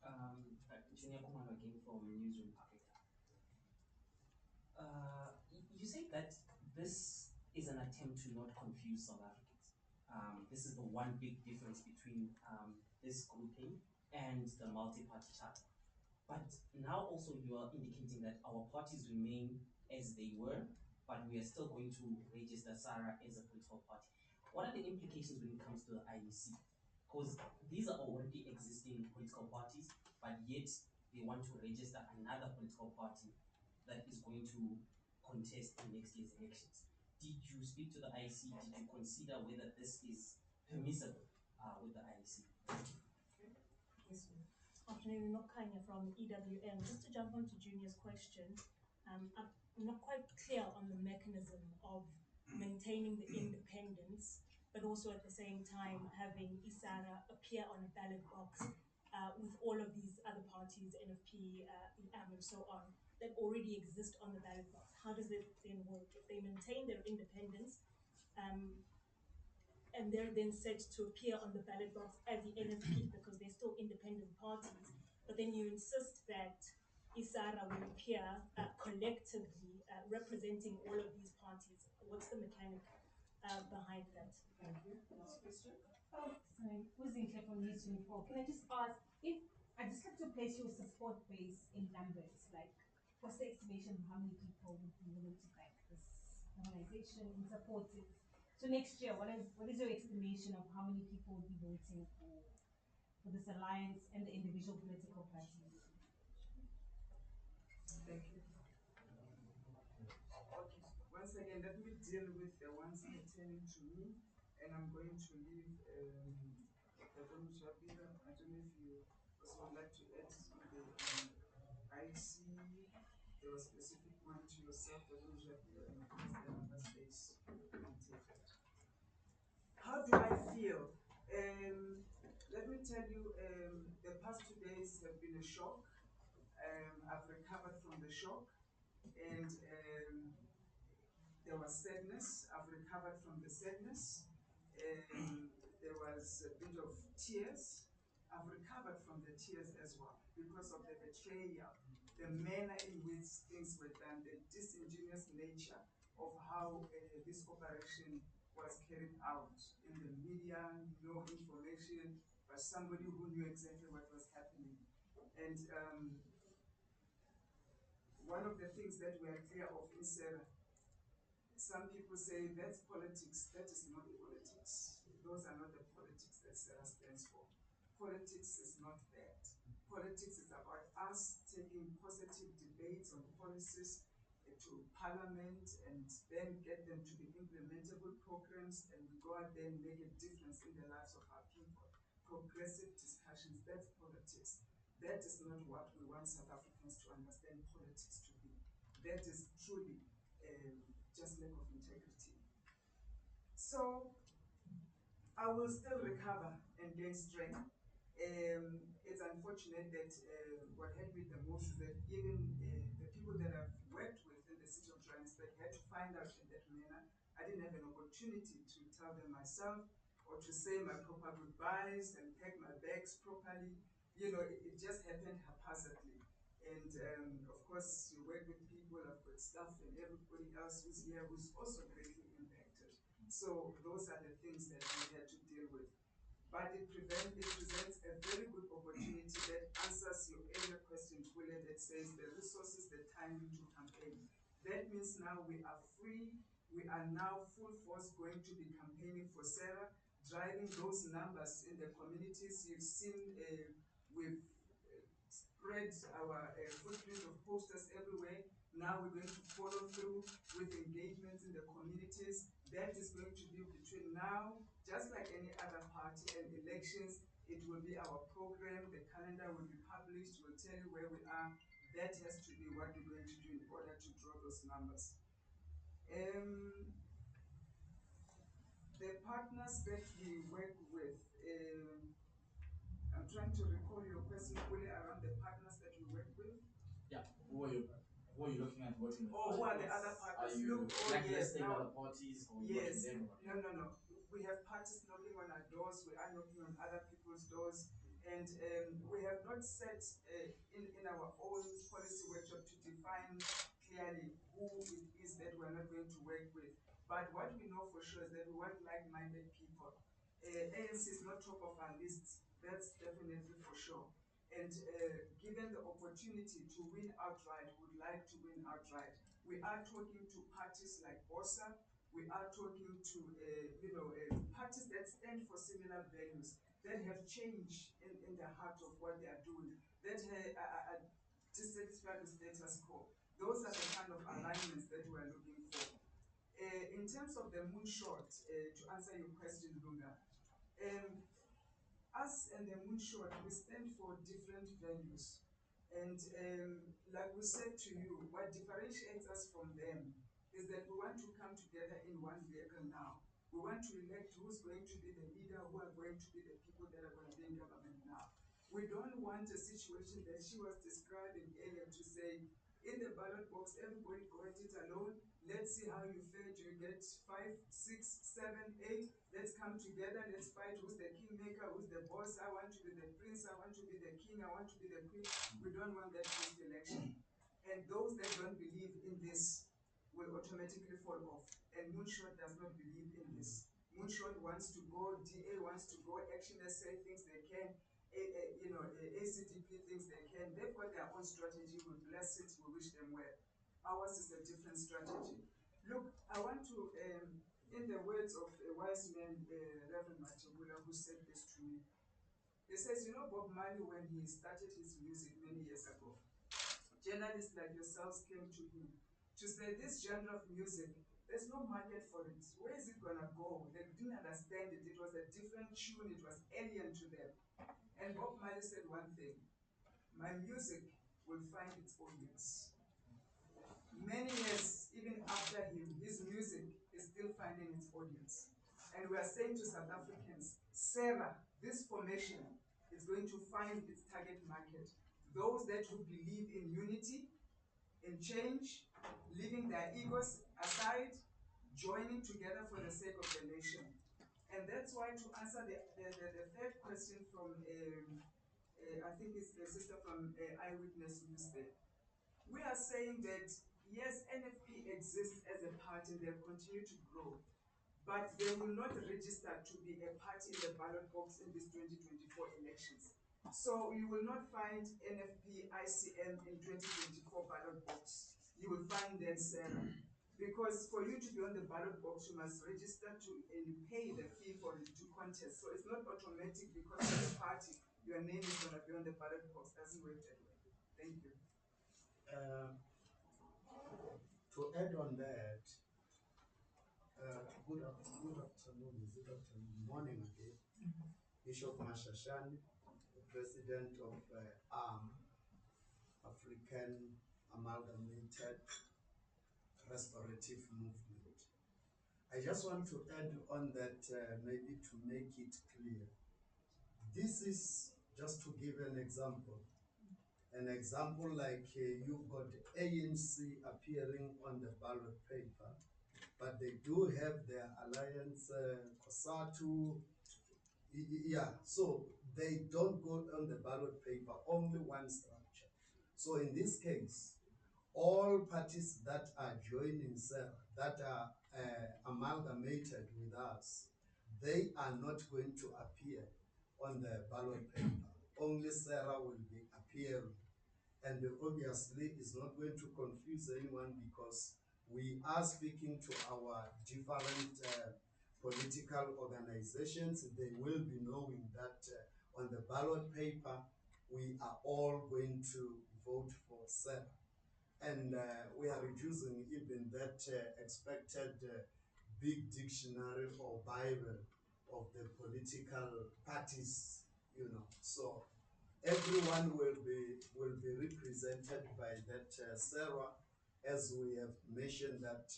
[SPEAKER 2] Junior Kumar again from Newsroom Africa. You say that this is an attempt to not confuse South Africans. This is the one big difference between this grouping and the multi-party charter. But now also you are indicating that our parties remain as they were, but we are still going to register SARA as a political party. What are the implications when it comes to the IEC? Because these are already existing political parties, but yet they want to register another political party that is going to contest in next year's elections. Did you speak to the IEC? Did you consider whether this is permissible with the IEC?
[SPEAKER 6] Yes, ma'am.
[SPEAKER 7] Afternoon, Nokanya from EWM. Just to jump onto Junior's question, I'm not quite clear on the mechanism of maintaining the independence, but also at the same time having SARA appear on a ballot box with all of these other parties, NFP, EM, and so on, that already exist on the ballot box. How does it then work? If they maintain their independence, and they're then set to appear on the ballot box as the NFP because they're still independent parties. But then you insist that SARA will appear collectively representing all of these parties. What's the mechanic behind that?
[SPEAKER 6] Thank you. Last question.
[SPEAKER 8] Oh, sorry. Uzinhle from News 24. Can I just ask if I just like to place your support base in numbers, like what's the estimation of how many people would be willing to back this organization and support it? So next year, what is your estimation of how many people would be voting for this alliance and the individual political parties?
[SPEAKER 1] Thank you. Okay. Once again, let me deal with the ones pertaining to me, and I'm going to leave Dr. Shabira. I don't know if you also would like to add to the IC. There was a specific one to yourself, Dr. Shabira, and of course the number space. How do I feel? Let me tell you, the past 2 days have been a shock. I've recovered from the shock, and there was sadness. I've recovered from the sadness. There was a bit of tears. I've recovered from the tears as well because of the betrayal, the manner in which things were done, the disingenuous nature of how this operation was carried out. In the media, no information, but somebody who knew exactly what was happening. And one of the things that we are clear of in SARA, some people say that's politics. That is not politics. Those are not the politics that SARA stands for. Politics is not that. Politics is about us taking positive debates on policies to Parliament and then get them to be implementable programs, and we go out there and make a difference in the lives of our people. Progressive discussions, that's politics. That is not what we want South Africans to understand politics to be. That is truly just lack of integrity. So I will still recover and gain strength. It's unfortunate that what hurt me the most is that even the people that I've worked with in the city of Johannesburg had to find out in that manner. I didn't have an opportunity to tell them myself or to say my proper goodbyes and pack my bags properly. You know, it just happened haphazardly. And of course, you work with people, I've got staff and everybody else who's here who's also greatly impacted. So those are the things that we had to deal with. But it presents a very good opportunity that answers your earlier question, Kule, that says the resources, the timing to campaign. That means now we are free. We are now full force going to be campaigning for SARA, driving those numbers in the communities. You've seen we've spread our footprint of posters everywhere. Now we're going to follow through with engagements in the communities. That is going to be between now, just like any other party, and elections. It will be our program. The calendar will be published. We'll tell you where we are. That has to be what we're going to do order to draw those numbers. The partners that we work with, I'm trying to recall your question fully around the partners that we work with.
[SPEAKER 3] Yeah, who are you looking at working with?
[SPEAKER 1] Oh, who are the other partners?
[SPEAKER 3] Are you blacklisting
[SPEAKER 1] now,
[SPEAKER 3] other parties or
[SPEAKER 1] yes,
[SPEAKER 3] working them?
[SPEAKER 1] no. We have parties knocking on our doors, we are knocking on other people's doors, and we have not set in our own policy workshop to define clearly who it is that we're not going to work with. But what we know for sure is that we want like-minded people. ANC is not top of our list, that's definitely for sure. And given the opportunity to win outright, would like to win outright. We are talking to parties like BOSA, we are talking to parties that stand for similar values, that have change in the heart of what they are doing, that are dissatisfied with status quo. Those are the kind of alignments that we are looking for. In terms of the moonshot, to answer your question, Lunga, us and the moonshot, we stand for different values. And like we said to you, what differentiates us from them is that we want to come together in one vehicle now. We want to elect who's going to be the leader, who are going to be the people that are going to be in government now. We don't want a situation that she was describing earlier to say, in the ballot box, everybody go at it alone. Let's see how you fare. Do you get 5, 6, 7, 8? Let's come together. Let's fight. Who's the kingmaker? Who's the boss? I want to be the prince. I want to be the king. I want to be the queen. We don't want that first election. And those that don't believe in this will automatically fall off. And Moonshot does not believe in this. Moonshot wants to go, DA wants to go, Action SA thinks they can, ACDP thinks they can. They've got their own strategy. We bless it. We wish them well. Ours is a different strategy. Look, I want to, in the words of a wise man, Reverend Makhubele, who said this to me, he says, you know, Bob Marley, when he started his music many years ago, journalists like yourselves came to him to say, this genre of music, there's no market for it. Where is it gonna go? They didn't understand it. It was a different tune. It was alien to them. And Bob Marley said one thing, my music will find its audience. Many years, even after him, his music is still finding its audience. And we are saying to South Africans, SARA, this formation is going to find its target market. Those that who believe in unity, in change, leaving their egos aside, joining together for the sake of the nation. And that's why, to answer the third question from, I think it's the sister from Eyewitness News there, we are saying that, yes, NFP exists as a party, they'll continue to grow, but they will not register to be a party in the ballot box in these 2024 elections. So you will not find NFP ICM in 2024 ballot box. You will find then SARA. Because for you to be on the ballot box, you must register to and pay the fee for the two contests. So it's not automatic because of the party, your name is going to be on the ballot box. Doesn't work that way. Thank you.
[SPEAKER 9] To add on that, good afternoon, morning again. Bishop Mashashani, the president of African Amalgamated Restorative Movement. I just want to add on that, maybe to make it clear. This is just to give an example. An example like you've got ANC appearing on the ballot paper, but they do have their alliance, COSATU, yeah, so they don't go on the ballot paper, only one structure. So in this case, all parties that are joining SARA, that are amalgamated with us, they are not going to appear on the ballot paper. Only SARA will be appearing. And obviously it's not going to confuse anyone because we are speaking to our different political organizations. They will be knowing that on the ballot paper, we are all going to vote for SARA. And we are reducing even that expected big dictionary or Bible of the political parties, you know. So everyone will be represented by that SARA, as we have mentioned that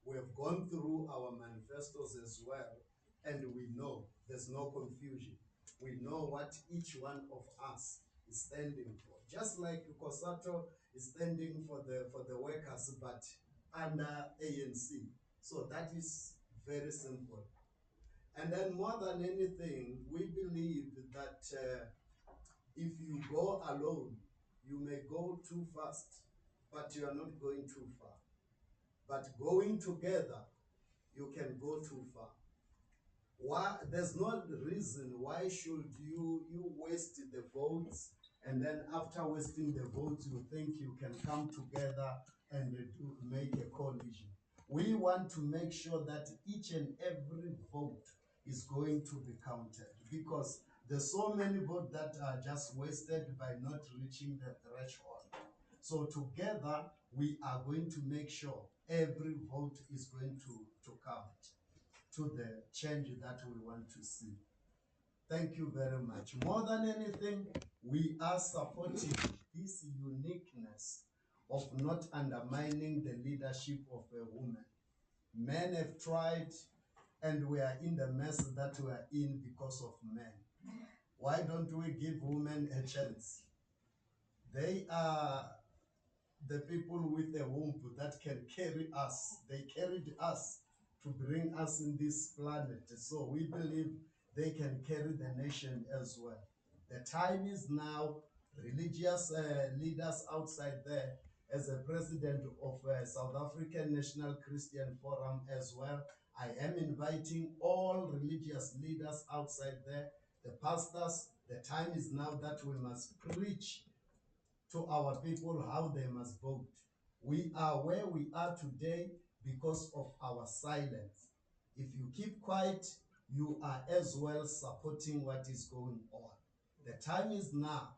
[SPEAKER 9] we have gone through our manifestos as well, and we know there's no confusion. We know what each one of us is standing for. Just like Kosato is standing for the workers, but under ANC. So that is very simple. And then more than anything, we believe that if you go alone, you may go too fast, but you are not going too far. But going together, you can go too far. Why? There's no reason why should you waste the votes, and then after wasting the votes, you think you can come together and make a coalition. We want to make sure that each and every vote is going to be counted, because there's so many votes that are just wasted by not reaching the threshold. So together, we are going to make sure every vote is going to count to the change that we want to see. Thank you very much. More than anything, we are supporting this uniqueness of not undermining the leadership of a woman. Men have tried, and we are in the mess that we are in because of men. Why don't we give women a chance? They are the people with a womb that can carry us. They carried us to bring us in this planet. So we believe they can carry the nation as well. The time is now. Religious leaders outside there, as a president of South African National Christian Forum as well, I am inviting all religious leaders outside there, the pastors. The time is now that we must preach to our people how they must vote. We are where we are today because of our silence. If you keep quiet, you are as well supporting what is going on. The time is now.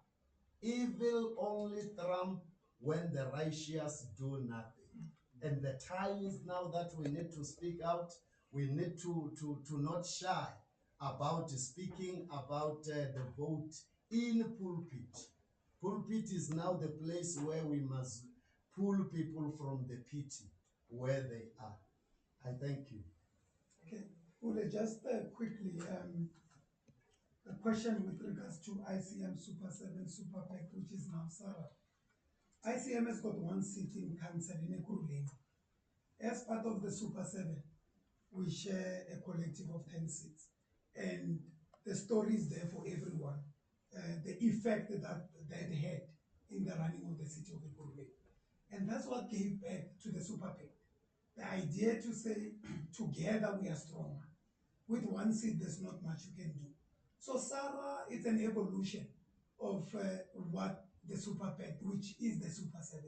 [SPEAKER 9] Evil only trump when the righteous do nothing. And the time is now that we need to speak out. We need to not shy about speaking about the vote in pulpit. Pulpit is now the place where we must pull people from the pit where they are. I thank you.
[SPEAKER 5] Okay, Ule, just quickly, a question with regards to ICM Super 7 Super PAC, which is now SARA. ICM has got one seat in council in Ekurhuleni. As part of the Super 7, we share a collective of 10 seats. And the story is there for everyone. The effect that had in the running of the city of Ekurhuleni. And that's what gave back to the Super PAC. The idea to say, together we are stronger. With one seat, there's not much you can do. So SARA is an evolution of what the Super PAC, which is the Super 7.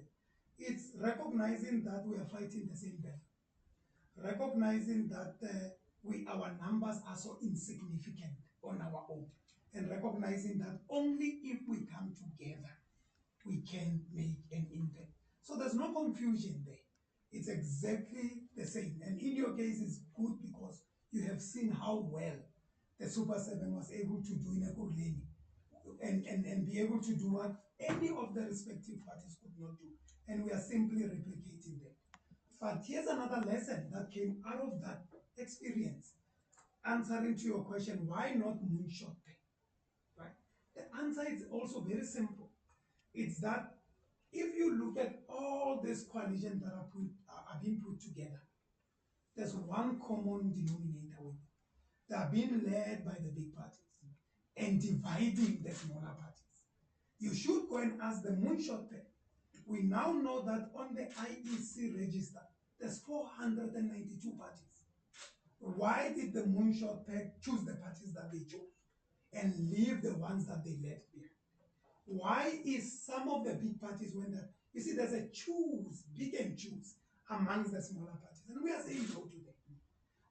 [SPEAKER 5] It's recognizing that we are fighting the same battle. Recognizing that our numbers are so insignificant on our own. And recognizing that only if we come together, we can make an impact. So there's no confusion there. It's exactly the same. And in your case, it's good because you have seen how well the Super 7 was able to do in Ekurhuleni and be able to do what any of the respective parties could not do. And we are simply replicating that. But here's another lesson that came out of that experience. Answering to your question, why not moonshot thing? Right? The answer is also very simple. It's that if you look at all these coalitions that are being put together, there's one common denominator with them. They are being led by the big parties and dividing the smaller parties. You should go and ask the moonshot pack. We now know that on the IEC register, there's 492 parties. Why did the moonshot pack choose the parties that they chose and leave the ones that they left behind? Why is some of the big parties when that, you see, there's a choose, big and choose amongst the smaller parties. And we are saying no to them.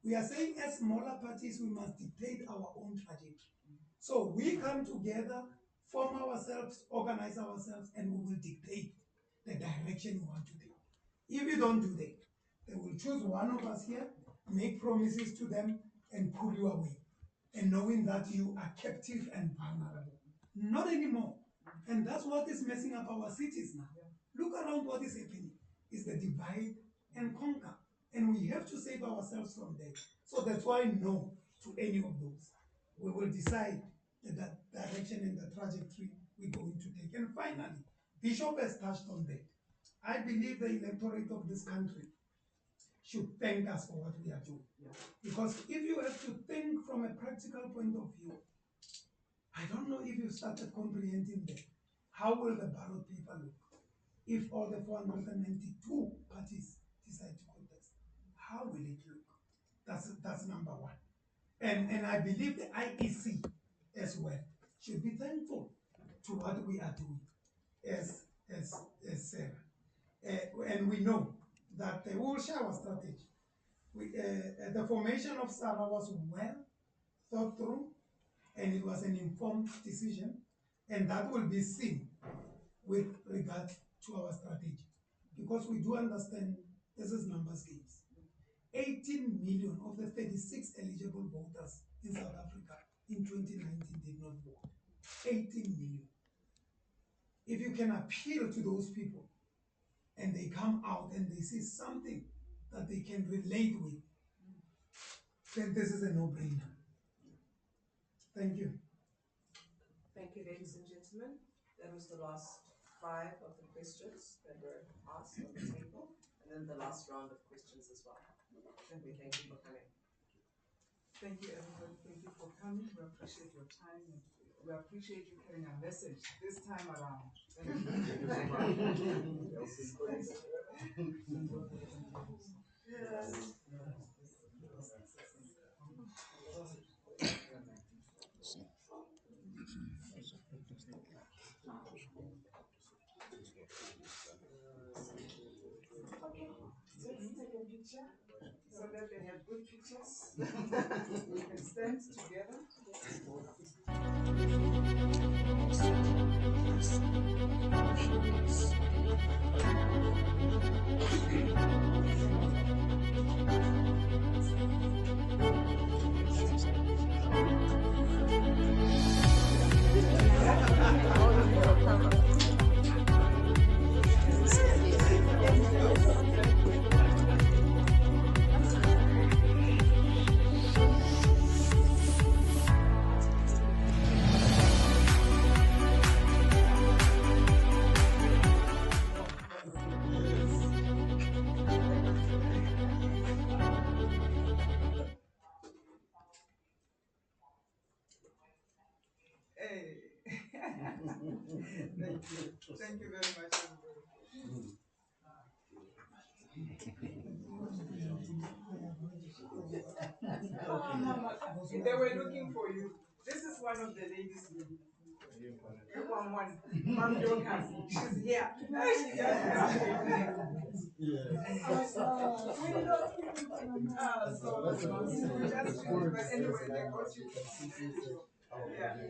[SPEAKER 5] We are saying as smaller parties, we must dictate our own trajectory. So we come together, form ourselves, organize ourselves, and we will dictate the direction we want to take. If you don't do that, they will choose one of us here, make promises to them, and pull you away. And knowing that you are captive and vulnerable. Not anymore. And that's what is messing up our cities now. Look around what is happening. is the divide and conquer. And we have to save ourselves from that. So that's why no to any of those. We will decide the direction and the trajectory we're going to take. And finally, Bishop has touched on that. I believe the electorate of this country should thank us for what we are doing. Because if you have to think from a practical point of view, I don't know if you started comprehending that. How will the ballot paper look if all the 492 parties decide to contest? How will it look? That's number one. And I believe the IEC as well should be thankful to what we are doing as SARA. And we know that we will share our strategy. The formation of SARA was well thought through, and it was an informed decision, and that will be seen with regard to our strategy, because we do understand this is numbers games. 18 million of the 36 eligible voters in South Africa in 2019 did not vote. 18 million. If you can appeal to those people and they come out and they see something that they can relate with, then this is a no-brainer. Thank you.
[SPEAKER 6] Thank you, ladies and gentlemen. That was the last 5 of the questions that were asked on the table, and then the last round of questions as well. And we thank you for coming.
[SPEAKER 1] Thank you, everybody. Thank you for coming. We appreciate your time, and we appreciate you carrying a message this time around. Thank you. Yes. Okay, so let's take a picture so that they have good pictures. We can stand together. Hey. Thank you. Thank you very much, everybody. They were looking for you. This is one of the ladies. One. Mom Dorcas. She's here. But anyway, they got you. Yeah.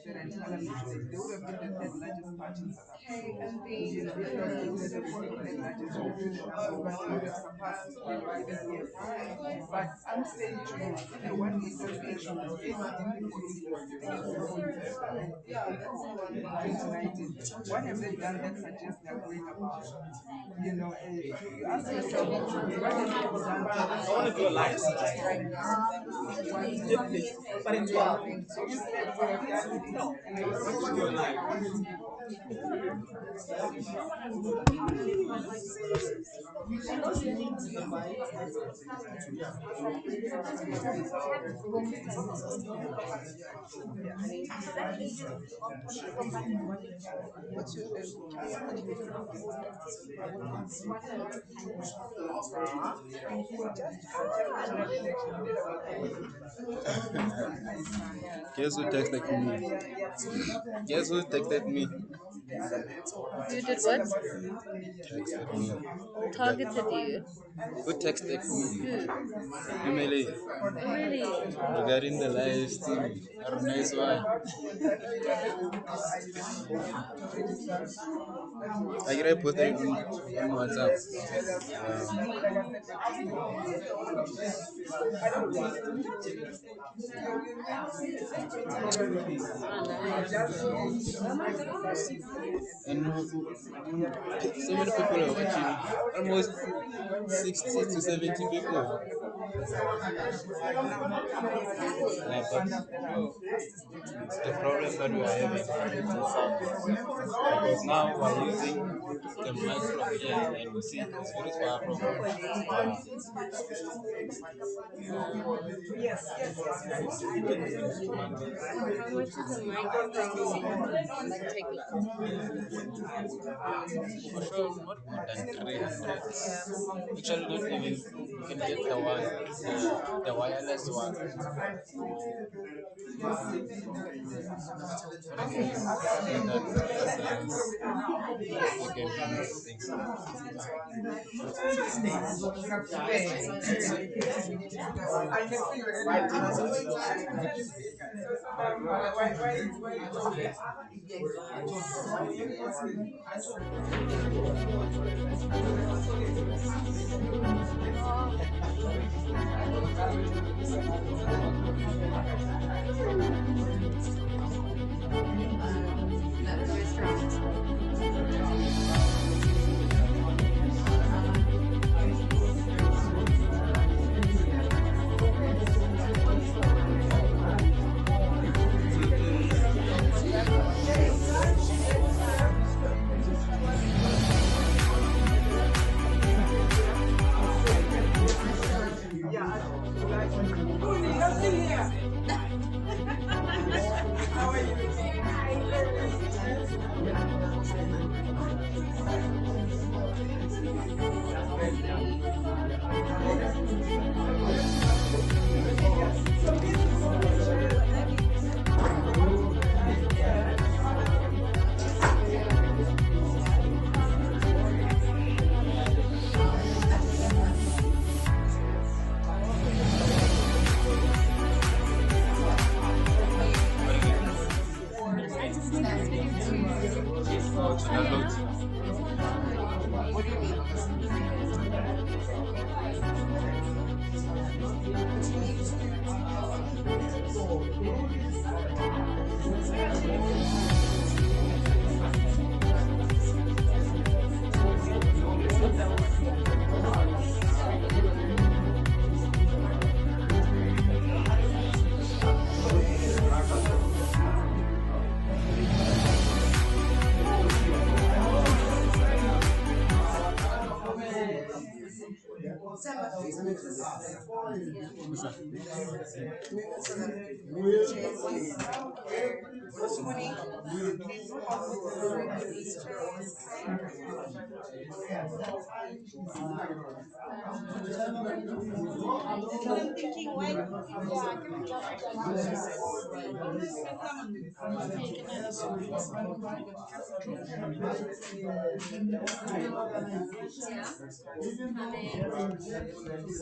[SPEAKER 1] That entire mistake. They would have been the third largest party in South Africa. You know, if not the third or the largest, but they would have surpassed, even yes. But I'm saying to you, what we don't mention is anything for instance, sitting as a whole in 2019. What have they done that suggests they're going about? You know, you ask yourself, what have they done? I want to do a live. But it's one. So you said we have done it. No, I want to do a live. What's your
[SPEAKER 10] Guess who texted me? Guess who texted me?
[SPEAKER 11] You did what?
[SPEAKER 10] Texted me.
[SPEAKER 11] Targeted you?
[SPEAKER 10] Who texted me?
[SPEAKER 11] Who?
[SPEAKER 10] Emily.
[SPEAKER 11] Really?
[SPEAKER 10] Regarding the live stream. Have a nice one. I get put it on WhatsApp. And so many people are watching. Almost 60 to 70 people. but the problem that we are having is in sound. Because now we're using the mic from here and we see it's very far from
[SPEAKER 11] How much is a microphone? Like take
[SPEAKER 10] for sure not more than 300. Actually, not even. You can get the wireless one.
[SPEAKER 8] I'm thinking, why? Yeah, give me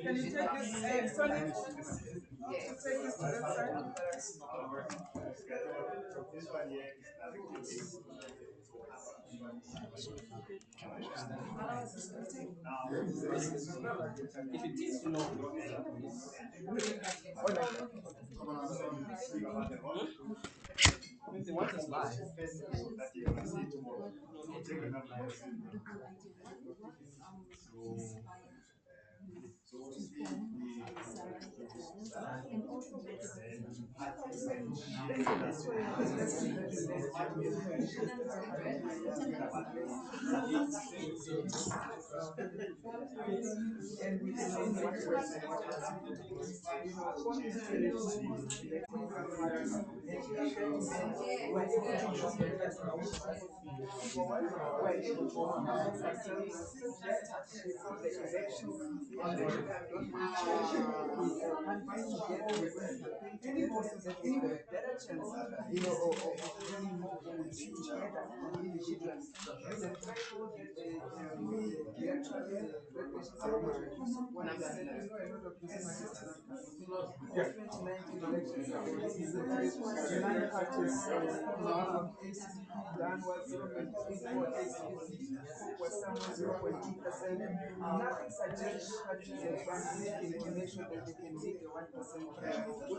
[SPEAKER 1] Can you take this, Sonny? To take this to that side?
[SPEAKER 2] How long is this going to take? If it takes too long, once it's live,
[SPEAKER 1] And we can see what works and what doesn't. You know, for me, we're able to organize ourselves better before the elections. And then don't want to campaign together, we're going to campaign together so that we have a better chance, you know, of really moving together individually. There's a threshold that the actual regulations are introduced. When I'm saying, you know, a lot of businesses, the 2019 elections, nine parties, ACP plan was 0.34, ACP was somewhere 0.2%. Nothing suggests parties are trying to make sure that they can meet the 1% threshold. We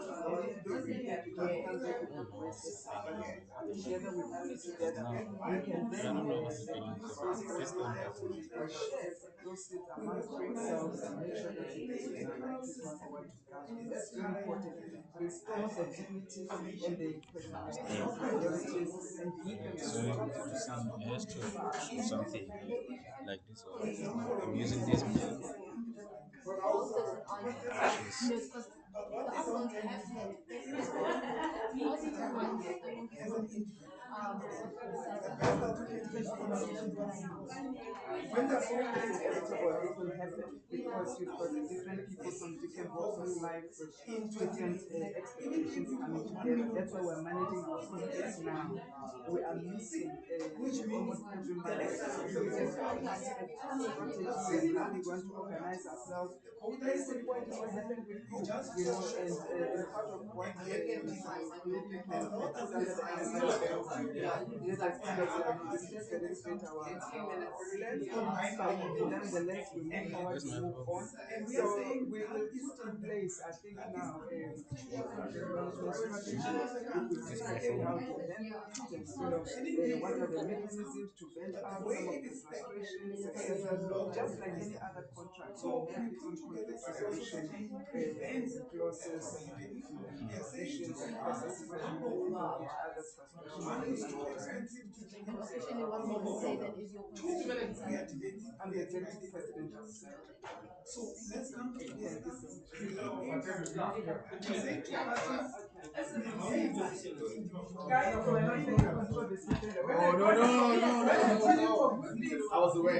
[SPEAKER 1] don't need that to come back with the voices, but together with parties together, we can then share those seats amongst ourselves and make sure that we can people forward to government. That's very important. Restore the dignity and the personality of minorities and give them the
[SPEAKER 10] So it has to show something like this, or I'm using this method.
[SPEAKER 1] It will happen because you've got different people from different walks of life, different expectations coming together. That's why we're managing our conflicts now. We are missing almost every month. So we just have a strategy and how we want to organize ourselves. Case in point is what happened with Coke, you know, and part of what maybe you can put under the environment. Yes, I think that we discussed a little bit our plans, but nonetheless we move forward, we move on. So we will put in place, I think now, the management strategy. We will discuss how to handle it and what are the mechanisms to vent out some of the frustrations, etc. Just like any other contract, we have its own conflict resolution clauses, conditions and processes that we handle each other's frustrations.
[SPEAKER 11] Especially what you say that is your position.
[SPEAKER 1] I'm the executive president of SARA.
[SPEAKER 5] So let's come to
[SPEAKER 1] Thank you so much.
[SPEAKER 3] Oh, no. I was away.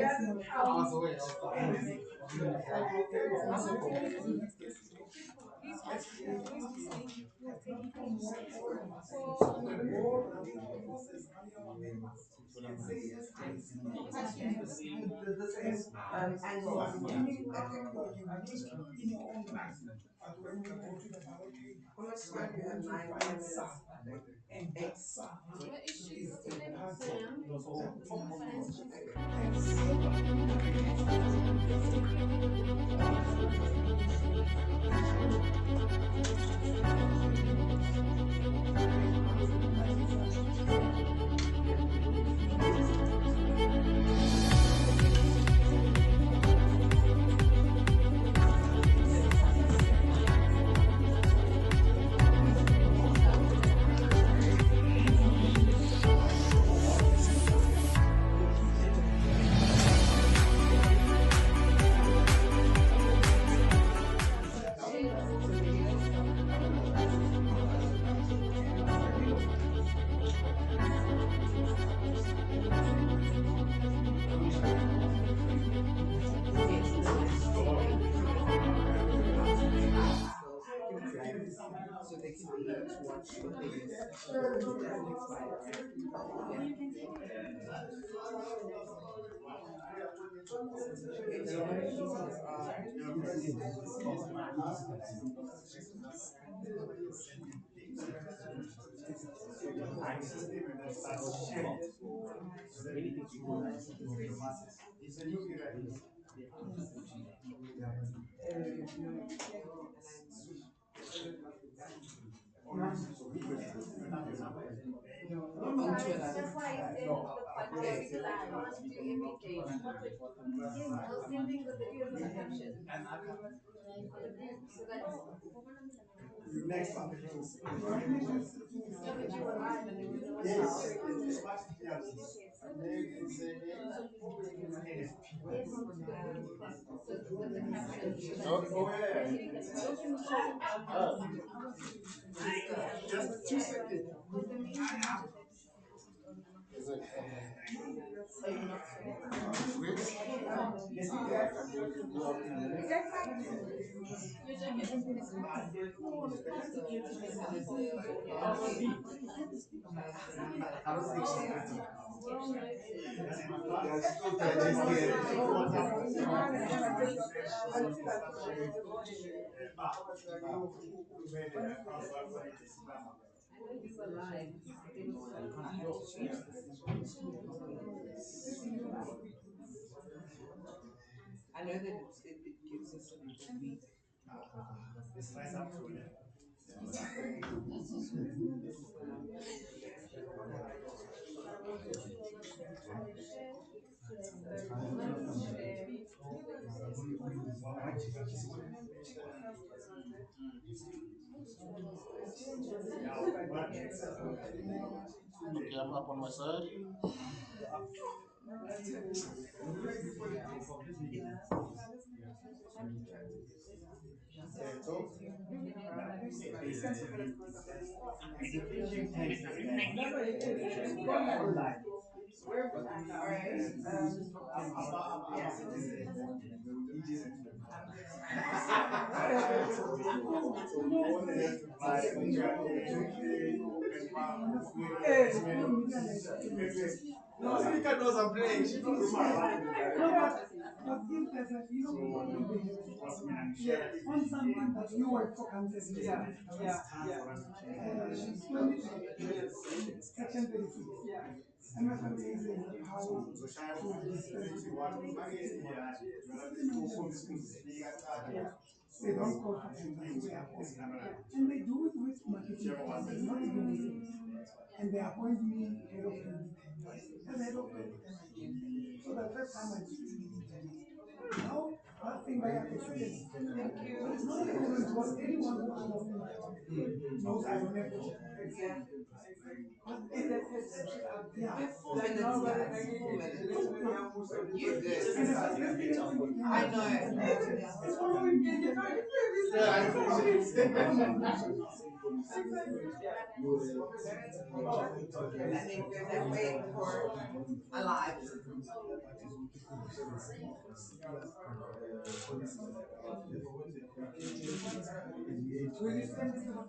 [SPEAKER 6] so they can be able to watch what they get. Doesn't expire, right? Okay, so my details
[SPEAKER 8] That's why I said the podcast because I can't do everything. Yes, I was sending the videos and the captions on the group so that
[SPEAKER 9] Next one.
[SPEAKER 8] yeah, but you were live and you know
[SPEAKER 9] Yes. Just 2 seconds.
[SPEAKER 6] you were live. There was something you had to change the I know that it gives us a week.
[SPEAKER 9] It's right up to it.
[SPEAKER 3] Okay, I'm up on my side.
[SPEAKER 9] No, speaker knows I'm playing. She knows
[SPEAKER 5] But if there's a, on something that you were focusing on, section 36. And my family is how to they don't call for them, they appoint. And they do it with marketing plans, not even with it. And they appoint me head of everything. As head of everything again. So the first time I did it. Now, that thing by experience. Thank you. But it's not a problem because anyone who knows me knows I don't have to. But in the perception out there, yeah.
[SPEAKER 6] 4 minutes, guys. 4 minutes. You're good. I know.
[SPEAKER 5] It's following me.
[SPEAKER 9] Yeah, I appreciate it.
[SPEAKER 6] And then they're waiting for alive.
[SPEAKER 5] Will you send this to the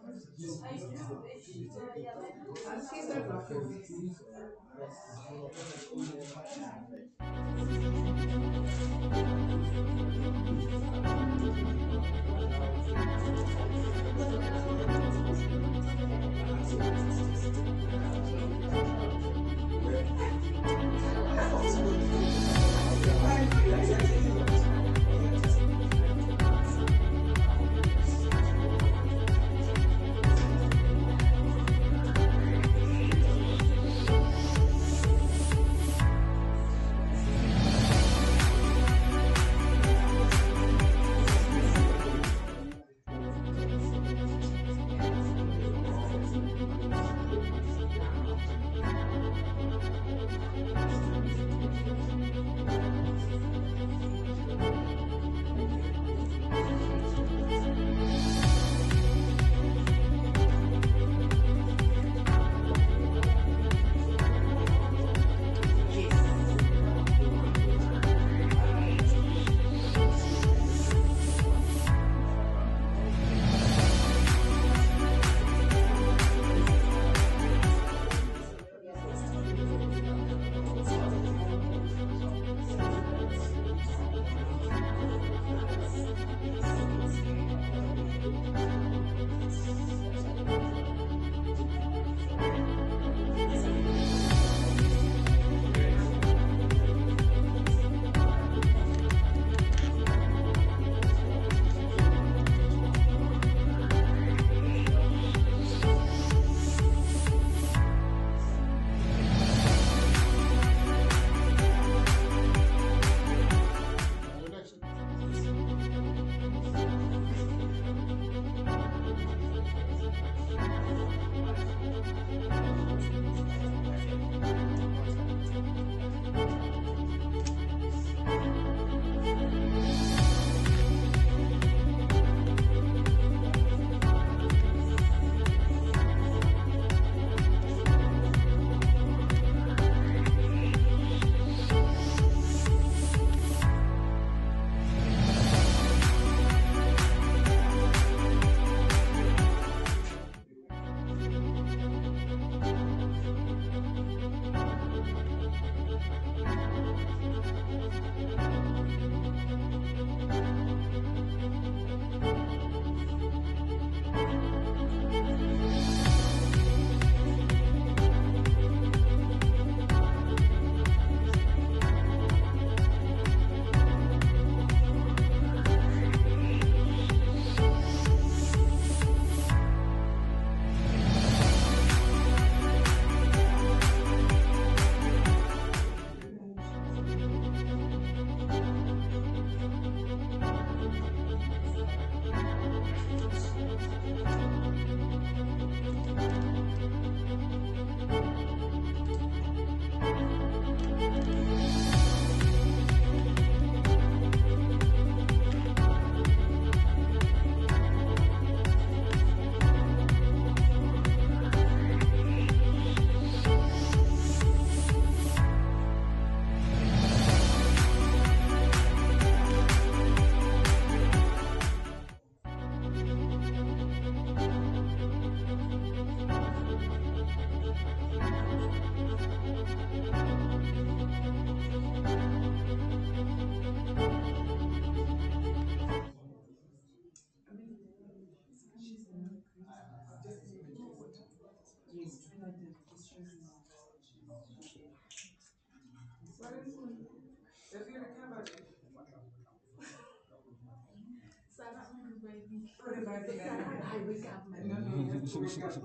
[SPEAKER 6] I wake up, my
[SPEAKER 1] No,
[SPEAKER 6] mother.
[SPEAKER 1] no, you have to wake up.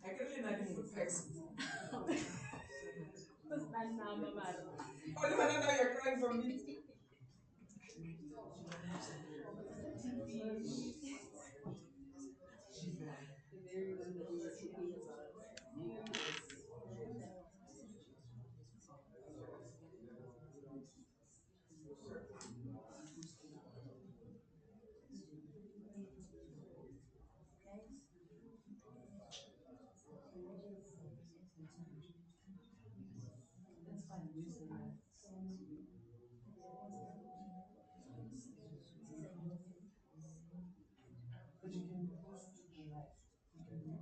[SPEAKER 1] I can really not food packs.
[SPEAKER 8] Terus nama baru.
[SPEAKER 1] Oh, no, no, no, you're crying for me.
[SPEAKER 6] The very one that we were talking about.
[SPEAKER 4] But you can post to the left. You can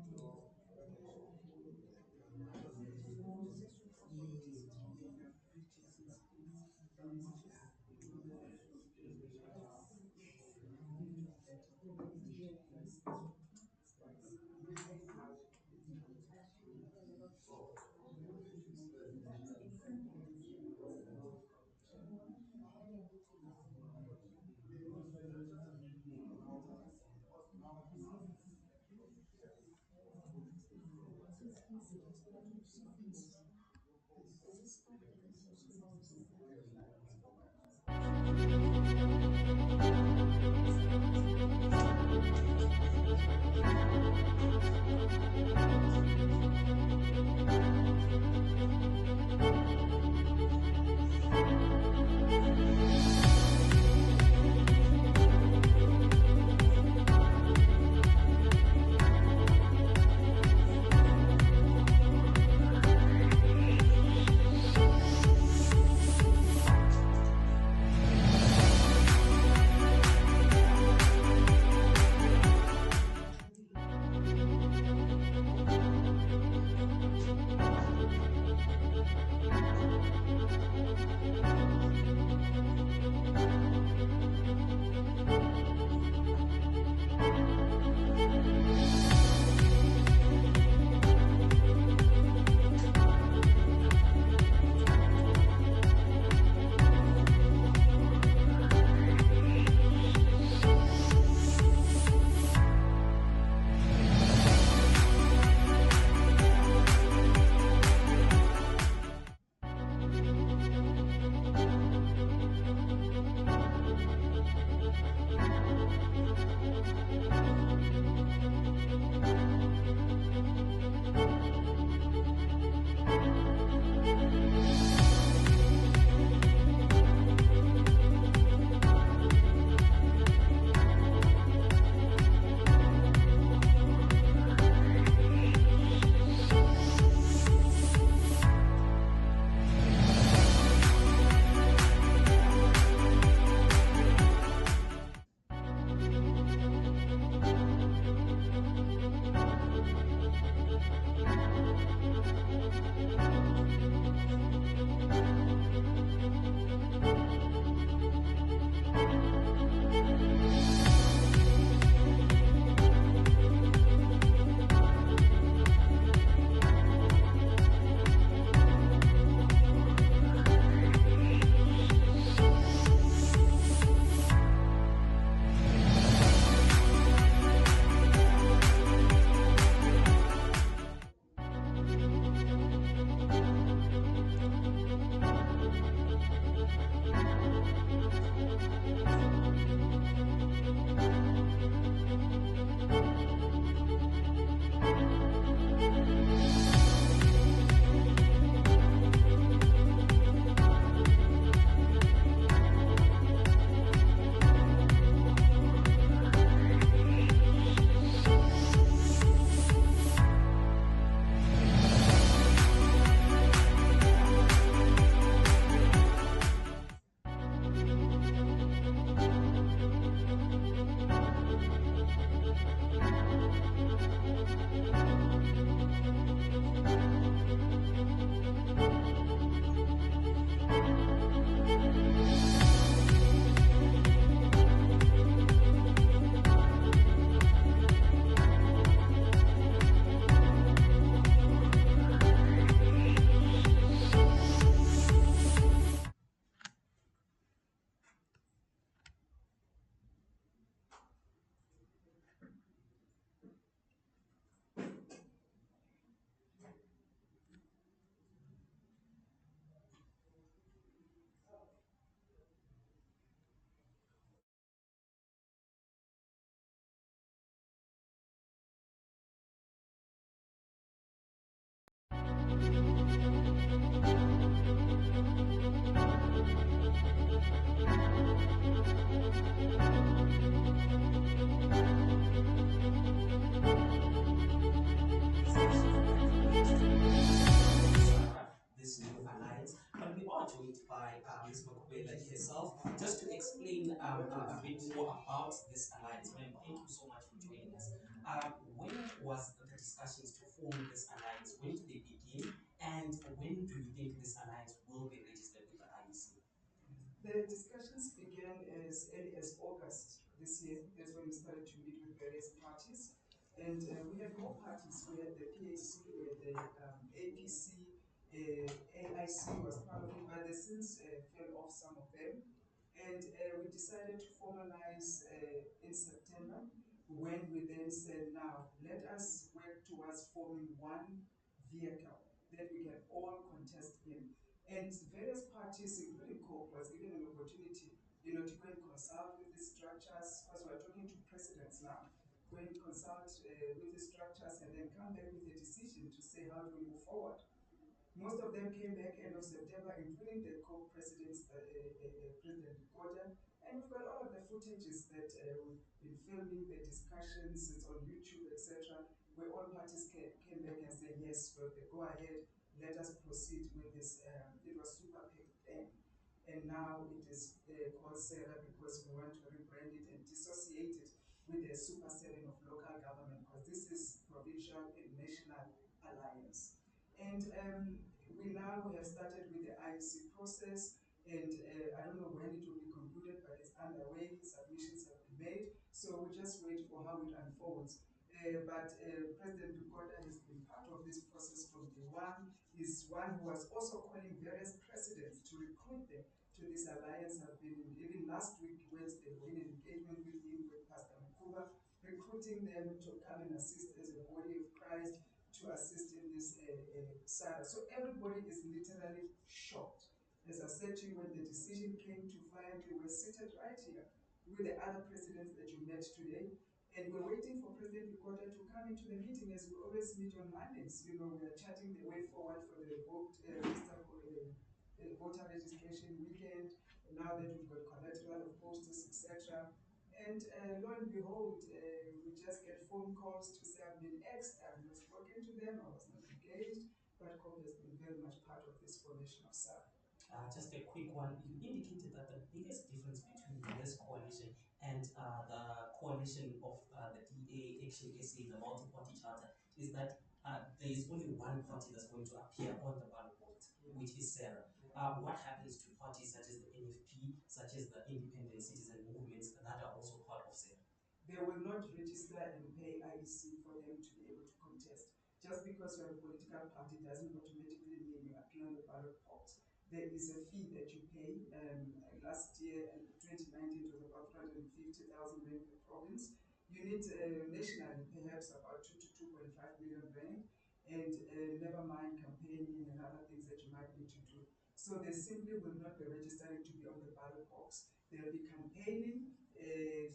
[SPEAKER 2] This new alliance, but we are joined by Ms. Makhubele herself just to explain a bit more about this alliance. Ma'am, thank you so much for joining us. When was the discussions to form this alliance? When did they begin? And when do you think this alliance will be registered with the IEC?
[SPEAKER 1] The discussions began as early as August this year. That's when we started to meet with various parties. And we had more parties. We had the PAC, we had the APC, AIC was part of it, but they since fell off some of them. And we decided to formalize in September, when we then said, now let us work towards forming one vehicle that we can all contest in. And various parties, including COPE, was given an opportunity, to go and consult with these structures, because we're talking to presidents now, go and consult with the structures and then come back with a decision to say how do we move forward. Most of them came back end of September, including the co-presidents, President Gordon, and we've got all of the footages that we've been filming, the discussions, it's on YouTube, etc., where all parties came back and said, yes, well, go ahead, let us proceed with this. It was Super PAC then, and now it is called SARA because we want to rebrand it and dissociate it with the Super 7 of local government, because this is provincial and national alliance. And we now have started with the IEC process, and I don't know when it will be concluded, but it's underway, submissions have been made, so we just wait for how it unfolds. But President Dukota has been part of this process from day one. He's one who was also calling various presidents to recruit them to this alliance. I've been, even last week, Wednesday, in an engagement with him, with Pastor Makhubele, recruiting them to come and assist as a body of Christ, to assist in this SARA. So everybody is literally shocked. As I said to you, when the decision came to fly, we were seated right here with the other presidents that you met today, and we're waiting for President Dukota to come into the meeting, as we always meet on Mondays. We are chatting the way forward for the voter registration weekend, now that we've got collateral of posters, etc. And lo and behold, we just get phone calls to say, I've been X'd, I've not spoken to them, I was not engaged, but COPE has been very much part of this formation of SARA.
[SPEAKER 2] Just a quick one. You indicated that the biggest difference between this coalition and the coalition of the DA, Action SA, the multi-party charter, is that there is only one party that's going to appear on the ballot box, which is SARA. What happens to parties such as the NFP, such as the independent citizen movements that are also part of SARA?
[SPEAKER 1] They will not register and pay IEC for them to be able to contest. Just because you're a political party doesn't automatically mean you appear on the ballot box. There is a fee that you pay. Last year, in 2019, it was about 350,000 rand per province. You need nationally perhaps about 2 to 2.5 million rand, and never mind campaigning and other things that you might need to do. So they simply will not be registering to be on the ballot box. They'll be campaigning,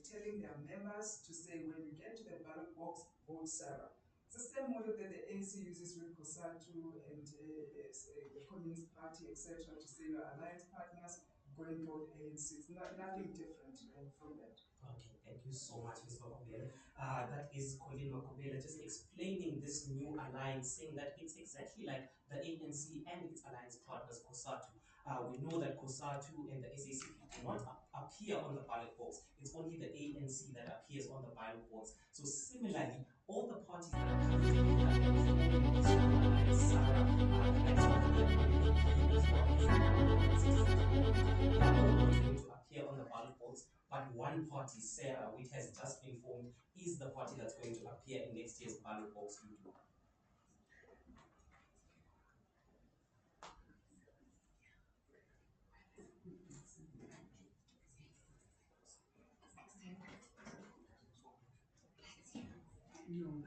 [SPEAKER 1] telling their members to say, when you get to the ballot box, vote SARA. It's the same model that the ANC uses with COSATU and the Communist Party, etc., to say your alliance partners go and vote ANC. It's nothing different from that.
[SPEAKER 2] Okay, thank you so much, Ms. Makhubele. That is Colleen Makhubele just explaining this new alliance, saying that it's exactly like the ANC and its alliance partners, COSATU. We know that COSATU and the SACP do not appear on the ballot box. It's only the ANC that appears on the ballot box. So similarly, all the parties that are currently forming this new alliance, SARA, the likes of the NPP, as well as the citizens movement, they are all not going to appear on the ballot box, but one party, SARA, which has just been formed, is the party that's going to appear in next year's ballot box.
[SPEAKER 1] No.